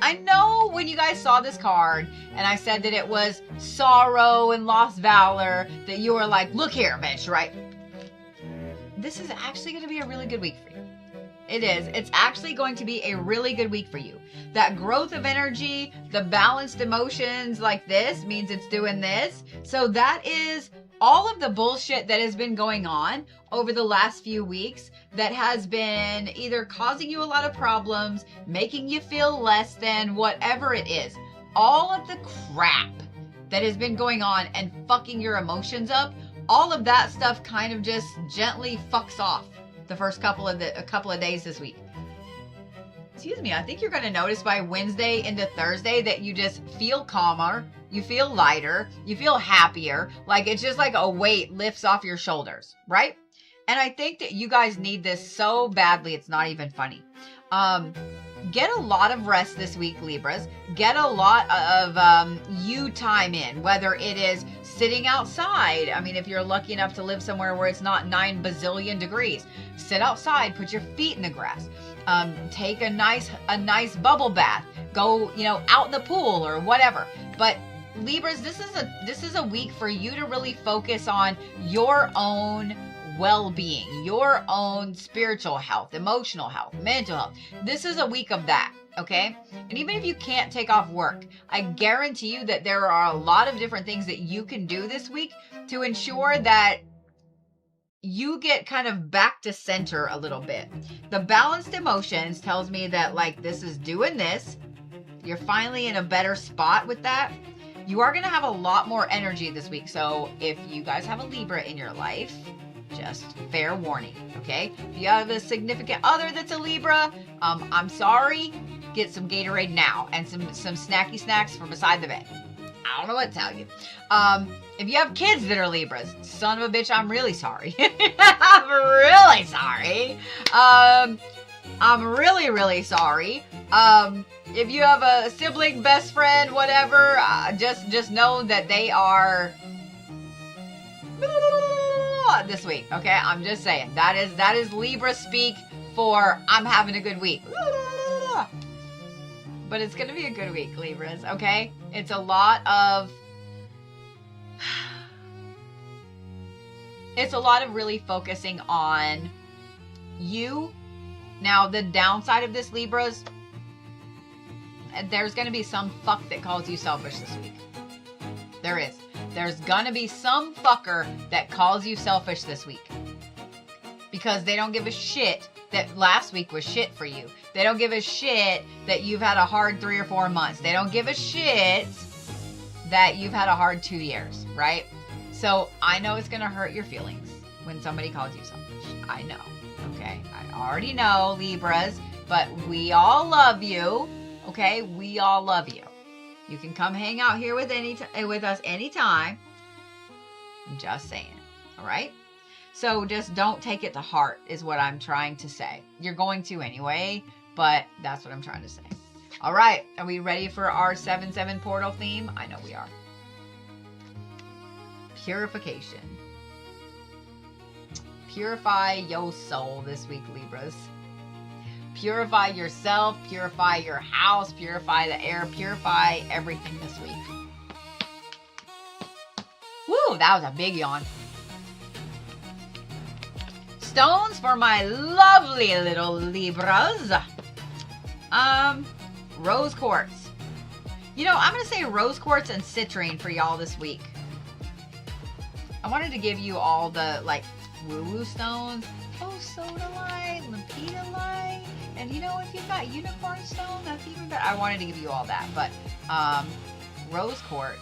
I know when you guys saw this card and I said that it was sorrow and lost valor, that you were like, look here, bitch, right? This is actually going to be a really good week for you. It is. It's actually going to be a really good week for you. That growth of energy, the balanced emotions like this means it's doing this. So that is all of the bullshit that has been going on over the last few weeks that has been either causing you a lot of problems, making you feel less than, whatever it is. All of the crap that has been going on and fucking your emotions up, all of that stuff kind of just gently fucks off the first couple of days this week. excuse me, I think you're going to notice by Wednesday into Thursday that you just feel calmer, you feel lighter, you feel happier. Like it's just like a weight lifts off your shoulders, right? And I think that you guys need this so badly, it's not even funny. Get a lot of rest this week, Libras. Get a lot of you time in, whether it is sitting outside. I mean, if you're lucky enough to live somewhere where it's not 9 bazillion degrees, sit outside, put your feet in the grass. Take a nice bubble bath. Go, out in the pool or whatever. But Libras, this is a week for you to really focus on your own well-being, your own spiritual health, emotional health, mental health. This is a week of that, okay? And even if you can't take off work, I guarantee you that there are a lot of different things that you can do this week to ensure that you get kind of back to center a little bit. The balanced emotions tells me that like this is doing this. You're finally in a better spot with that. You are going to have a lot more energy this week. So if you guys have a Libra in your life, just fair warning, okay? If you have a significant other that's a Libra, I'm sorry. Get some Gatorade now and some snacky snacks from beside the bed. I don't know what to tell you. If you have kids that are Libras, son of a bitch, I'm really sorry. I'm really sorry. I'm really, really sorry. If you have a sibling, best friend, whatever, just know that they are this week, okay? I'm just saying that is Libra speak for I'm having a good week. But it's gonna be a good week, Libras, okay? It's a lot of really focusing on you. Now, the downside of this, Libras, there's gonna be some fuck that calls you selfish this week. There is. There's gonna be some fucker that calls you selfish this week. Because they don't give a shit that last week was shit for you. They don't give a shit that you've had a hard 3 or 4 months. They don't give a shit that you've had a hard 2 years, right? So I know it's gonna hurt your feelings when somebody calls you selfish. I know, okay? I already know, Libras, but we all love you, okay? We all love you. You can come hang out here with us anytime. I'm just saying, all right? So just don't take it to heart is what I'm trying to say. You're going to anyway, but that's what I'm trying to say. All right, are we ready for our 7/7 portal theme? I know we are. Purification. Purify your soul this week, Libras. Purify yourself, purify your house, purify the air, purify everything this week. Woo, that was a big yawn. Stones for my lovely little Libras. Rose quartz. I'm going to say rose quartz and citrine for y'all this week. I wanted to give you all the, woo-woo stones. Oh, sodalite, lepidolite. And if you've got unicorn stone, that's even better. I wanted to give you all that. But rose quartz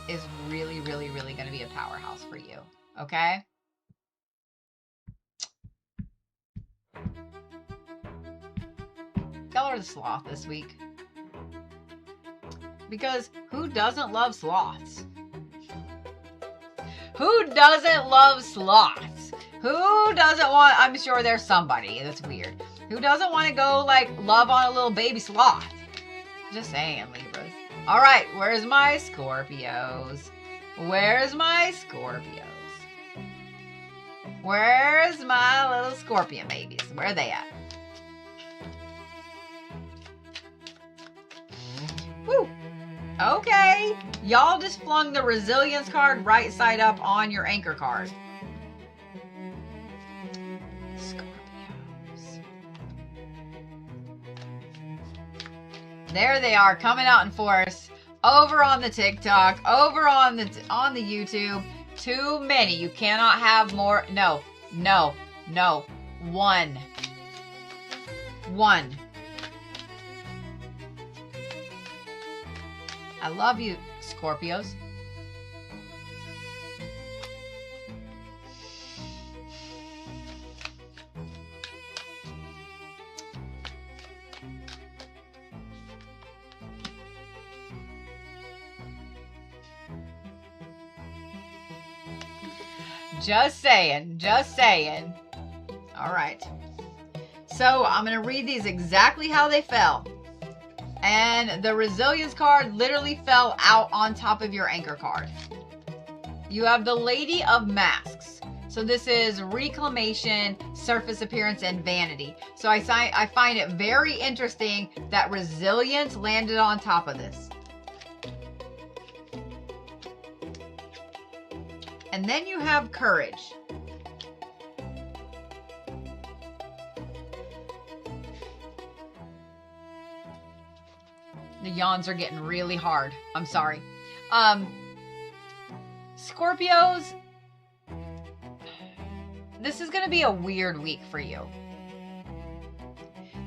is really, really, really going to be a powerhouse for you. Okay? Color the sloth this week. Because who doesn't love sloths? Who doesn't love sloths? Who doesn't want, I'm sure there's somebody that's weird. Who doesn't want to go love on a little baby sloth? Just saying, Libras. All right, where's my Scorpios? Where's my Scorpios? Where's my little scorpion babies? Where are they at? Woo! Okay. Y'all just flung the resilience card right side up on your anchor card. Scorpios. There they are, coming out in force. Over on the TikTok, over on the YouTube. Too many. You cannot have more. No. One. I love you, Scorpios. Just saying. Just saying. All right. So I'm going to read these exactly how they fell. And the resilience card literally fell out on top of your anchor card. You have the Lady of Masks. So this is reclamation, surface appearance, and vanity. So I find it very interesting that resilience landed on top of this. And then you have courage. The yawns are getting really hard. I'm sorry. Scorpios, this is going to be a weird week for you.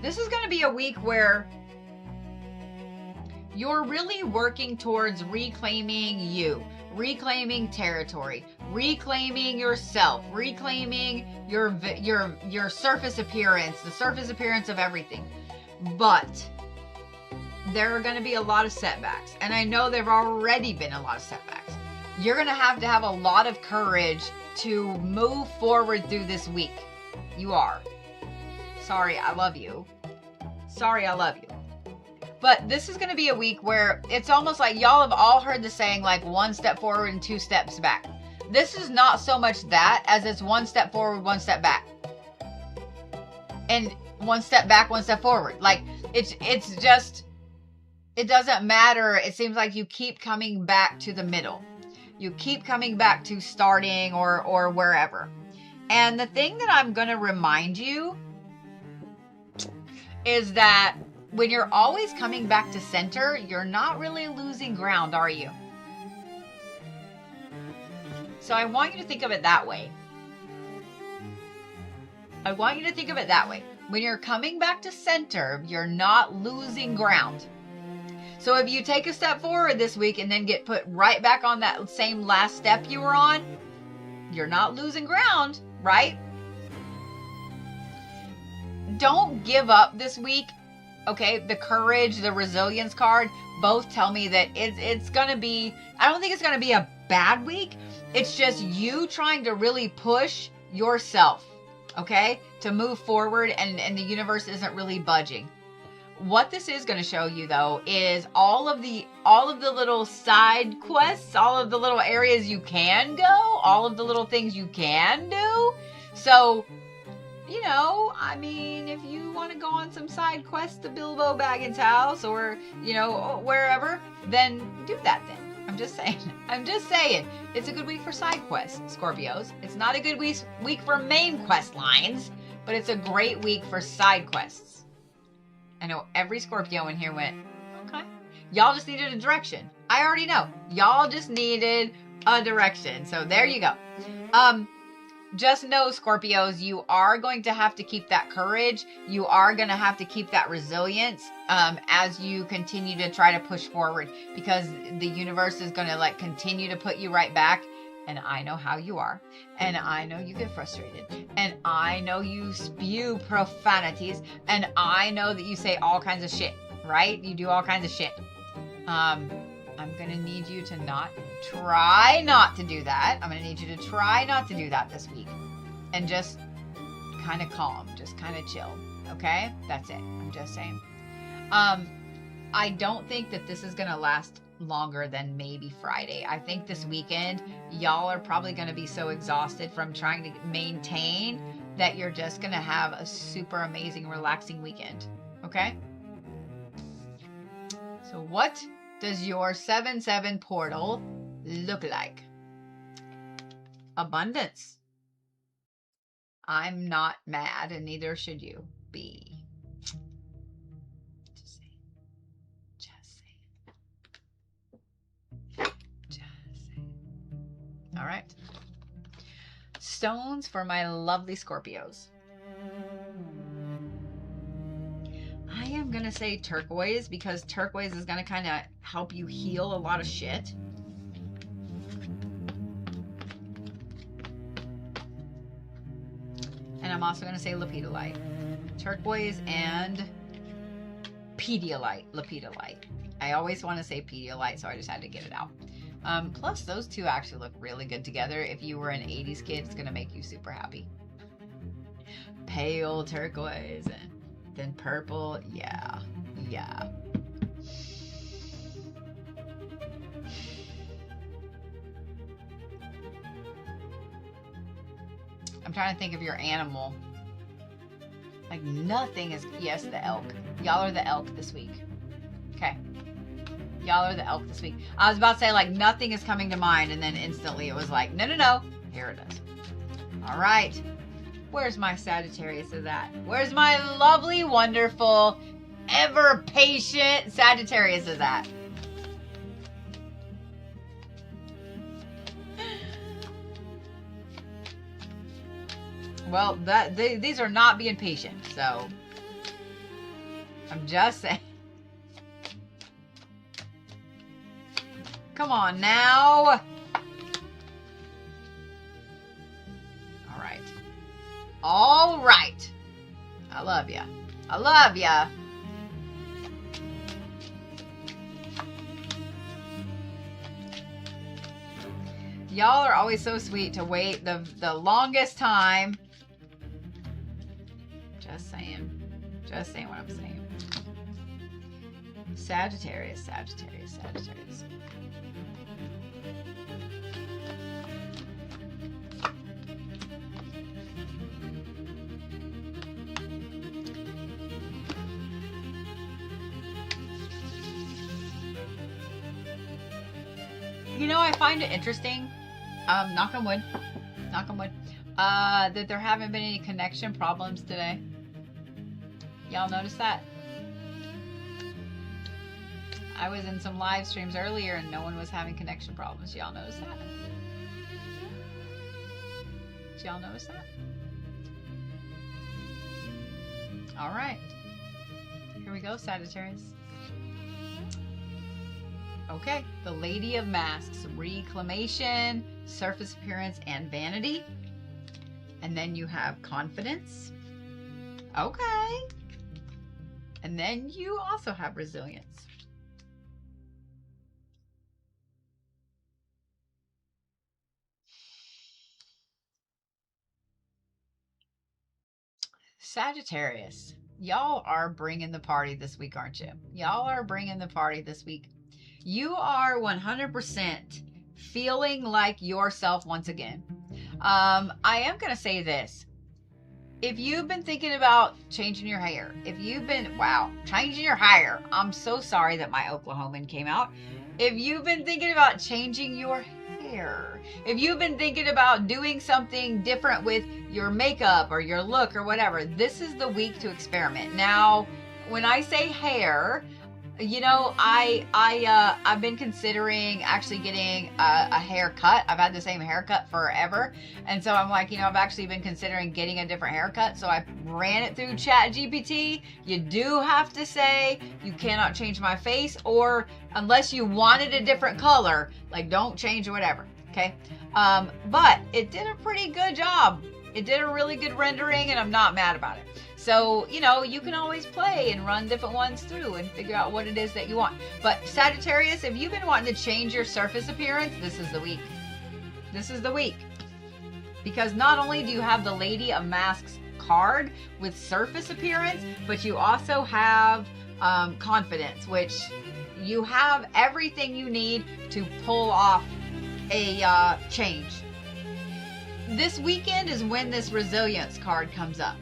This is going to be a week where you're really working towards reclaiming you, reclaiming territory, reclaiming yourself, reclaiming your surface appearance, the surface appearance of everything. But there are going to be a lot of setbacks. And I know there have already been a lot of setbacks. You're going to have a lot of courage to move forward through this week. You are. Sorry, I love you. Sorry, I love you. But this is going to be a week where it's almost like y'all have all heard the saying, like 1 step forward and 2 steps back. This is not so much that as it's 1 step forward, 1 step back. And 1 step back, 1 step forward. Like it's just, it doesn't matter. It seems like you keep coming back to the middle. You keep coming back to starting or wherever. And the thing that I'm going to remind you is that when you're always coming back to center, you're not really losing ground, are you? So I want you to think of it that way. I want you to think of it that way. When you're coming back to center, you're not losing ground. So if you take a step forward this week and then get put right back on that same last step you were on, you're not losing ground, right? Don't give up this week. Okay, the courage, the resilience card, both tell me that it's going to be, I don't think it's going to be a bad week. It's just you trying to really push yourself, okay, to move forward, and the universe isn't really budging. What this is going to show you, though, is all of the little side quests, all of the little areas you can go, all of the little things you can do. So, you know, I mean, if you want to go on some side quests to Bilbo Baggins' house or, you know, wherever, then do that then. I'm just saying. I'm just saying. It's a good week for side quests, Scorpios. It's not a good week for main quest lines, but it's a great week for side quests. I know every Scorpio in here went, okay. Y'all just needed a direction. I already know. Y'all just needed a direction. So there you go. Just know, Scorpios, you are going to have to keep that courage. You are going to have to keep that resilience as you continue to try to push forward, because the universe is going to like continue to put you right back. And I know how you are. And I know you get frustrated. And I know you spew profanities. And I know that you say all kinds of shit, right? You do all kinds of shit. I'm going to need you to try not to do that. I'm going to need you to try not to do that this week. And just kind of calm. Just kind of chill. Okay? That's it. I'm just saying. I don't think that this is going to last longer than maybe Friday. I think this weekend, y'all are probably going to be so exhausted from trying to maintain that you're just going to have a super amazing, relaxing weekend. Okay? So what does your 7/7 portal look like? Abundance. I'm not mad, and neither should you be. Just saying. All right. Stones for my lovely Scorpios. I am going to say turquoise, because turquoise is going to kind of help you heal a lot of shit. And I'm also going to say lepidolite. Turquoise and lepidolite. I always want to say Pedialyte, so I just had to get it out. Plus, those two actually look really good together. If you were an 80s kid, it's going to make you super happy. Pale turquoise and then purple. Yeah. Yeah. I'm trying to think of your animal. Like nothing is... Yes, the elk. Y'all are the elk this week. Okay. Y'all are the elk this week. I was about to say, like, nothing is coming to mind, and then instantly it was like, no, no, no. Here it is. All right. Where's my Sagittarius of that? Where's my lovely, wonderful, ever patient Sagittarius of that? Well, these are not being patient, so I'm just saying. Come on now. All right. All right. I love ya. I love ya. Y'all are always so sweet to wait the longest time. Just saying. Just saying what I'm saying. Sagittarius, Sagittarius, Sagittarius. You know, I find it interesting, knock on wood, that there haven't been any connection problems today. Y'all notice that? I was in some live streams earlier and no one was having connection problems. Y'all notice that? Did y'all notice that? All right. Here we go, Sagittarius. Okay, the Lady of Masks, reclamation, surface appearance, and vanity. And then you have confidence. Okay. And then you also have resilience. Sagittarius, y'all are bringing the party this week, aren't you? Y'all are bringing the party this week. You are 100% feeling like yourself once again. I am going to say this. If you've been thinking about changing your hair, if you've been, changing your hair. I'm so sorry that my Oklahoman came out. If you've been thinking about changing your hair, if you've been thinking about doing something different with your makeup or your look or whatever, this is the week to experiment. Now, when I say hair, you know, I've been considering actually getting a haircut. I've had the same haircut forever. And so I'm like, you know, I've actually been considering getting a different haircut. So I ran it through ChatGPT. You do have to say you cannot change my face, or unless you wanted a different color, like don't change or whatever. Okay. But it did a pretty good job. It did a really good rendering and I'm not mad about it. So, you know, you can always play and run different ones through and figure out what it is that you want. But Sagittarius, if you've been wanting to change your surface appearance, this is the week. This is the week. Because not only do you have the Lady of Masks card with surface appearance, but you also have confidence, which you have everything you need to pull off a change. This weekend is when this resilience card comes up.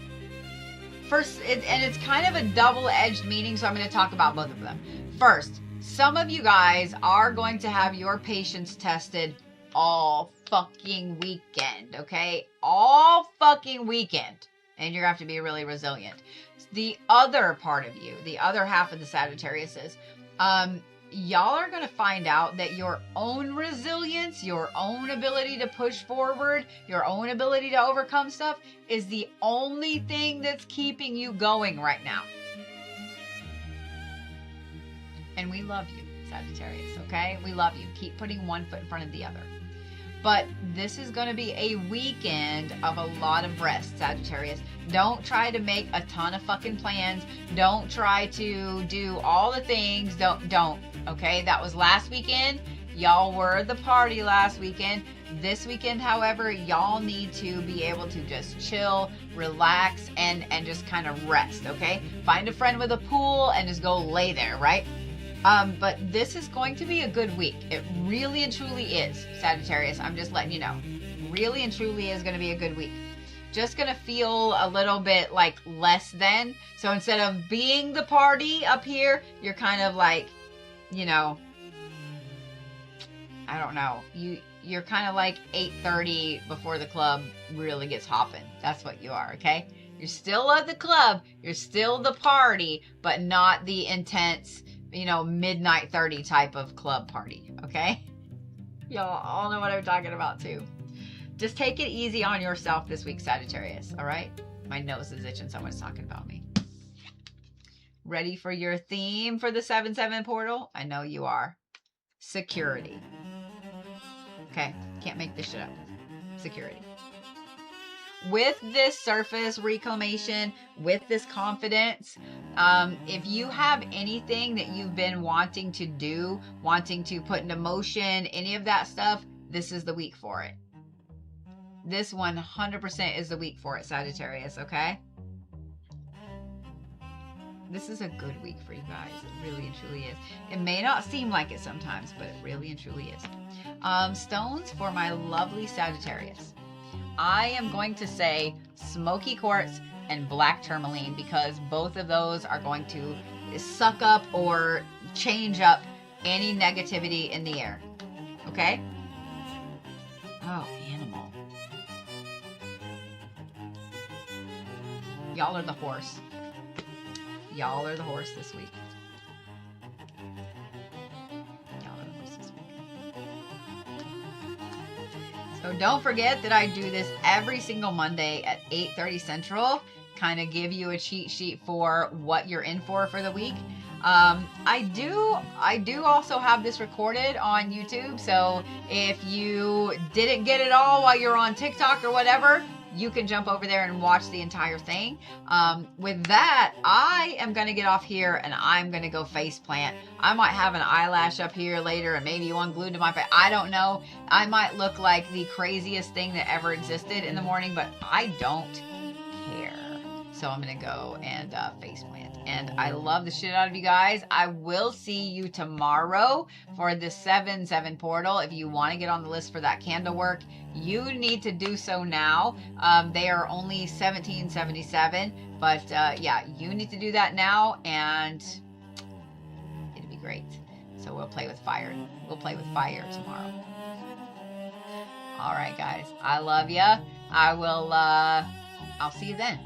First, and it's kind of a double-edged meaning, so I'm going to talk about both of them. First, some of you guys are going to have your patience tested all fucking weekend, okay? All fucking weekend. And you're going to have to be really resilient. The other part of you, the other half of the Sagittariuses, y'all are going to find out that your own resilience, your own ability to push forward, your own ability to overcome stuff is the only thing that's keeping you going right now. And we love you, Sagittarius, okay? We love you. Keep putting one foot in front of the other. But this is going to be a weekend of a lot of rest, Sagittarius. Don't try to make a ton of fucking plans. Don't try to do all the things. Don't. Okay? That was last weekend. Y'all were the party last weekend. This weekend, however, y'all need to be able to just chill, relax, and just kind of rest, okay? Find a friend with a pool and just go lay there, right? But this is going to be a good week. It really and truly is, Sagittarius. I'm just letting you know. Really and truly is going to be a good week. Just going to feel a little bit like less than. So instead of being the party up here, you're kind of like, you know, I don't know. You're kind of like 8:30 before the club really gets hopping. That's what you are, okay? You're still at the club. You're still the party, but not the intense, you know, midnight 30 type of club party, okay? Y'all all know what I'm talking about too. Just take it easy on yourself this week, Sagittarius, all right? My nose is itching. Someone's talking about me. Ready for your theme for the 7/7 portal? I know you are. Security. Okay, can't make this shit up. Security. With this surface reclamation, with this confidence, if you have anything that you've been wanting to do, wanting to put into motion, any of that stuff, this is the week for it. This 100% is the week for it, Sagittarius, okay? This is a good week for you guys. It really and truly is. It may not seem like it sometimes, but it really and truly is. Stones for my lovely Sagittarius. I am going to say smoky quartz and black tourmaline because both of those are going to suck up or change up any negativity in the air. Okay? Oh, animal. Y'all are the horse. Y'all are the horse this week. Y'all are the horse this week. So don't forget that I do this every single Monday at 8:30 Central. Kind of give you a cheat sheet for what you're in for the week. I do also have this recorded on YouTube. So if you didn't get it all while you're on TikTok or whatever, you can jump over there and watch the entire thing. With that, I am going to get off here and I'm going to go face plant. I might have an eyelash up here later and maybe one glued to my face. I don't know. I might look like the craziest thing that ever existed in the morning, but I don't care. So I'm going to go and face plant. And I love the shit out of you guys. I will see you tomorrow for the 7/7 portal. If you want to get on the list for that candle work, you need to do so now. They are only $17.77, but yeah, you need to do that now, and it'll be great. So we'll play with fire. We'll play with fire tomorrow. All right, guys. I love ya. I'll see you then.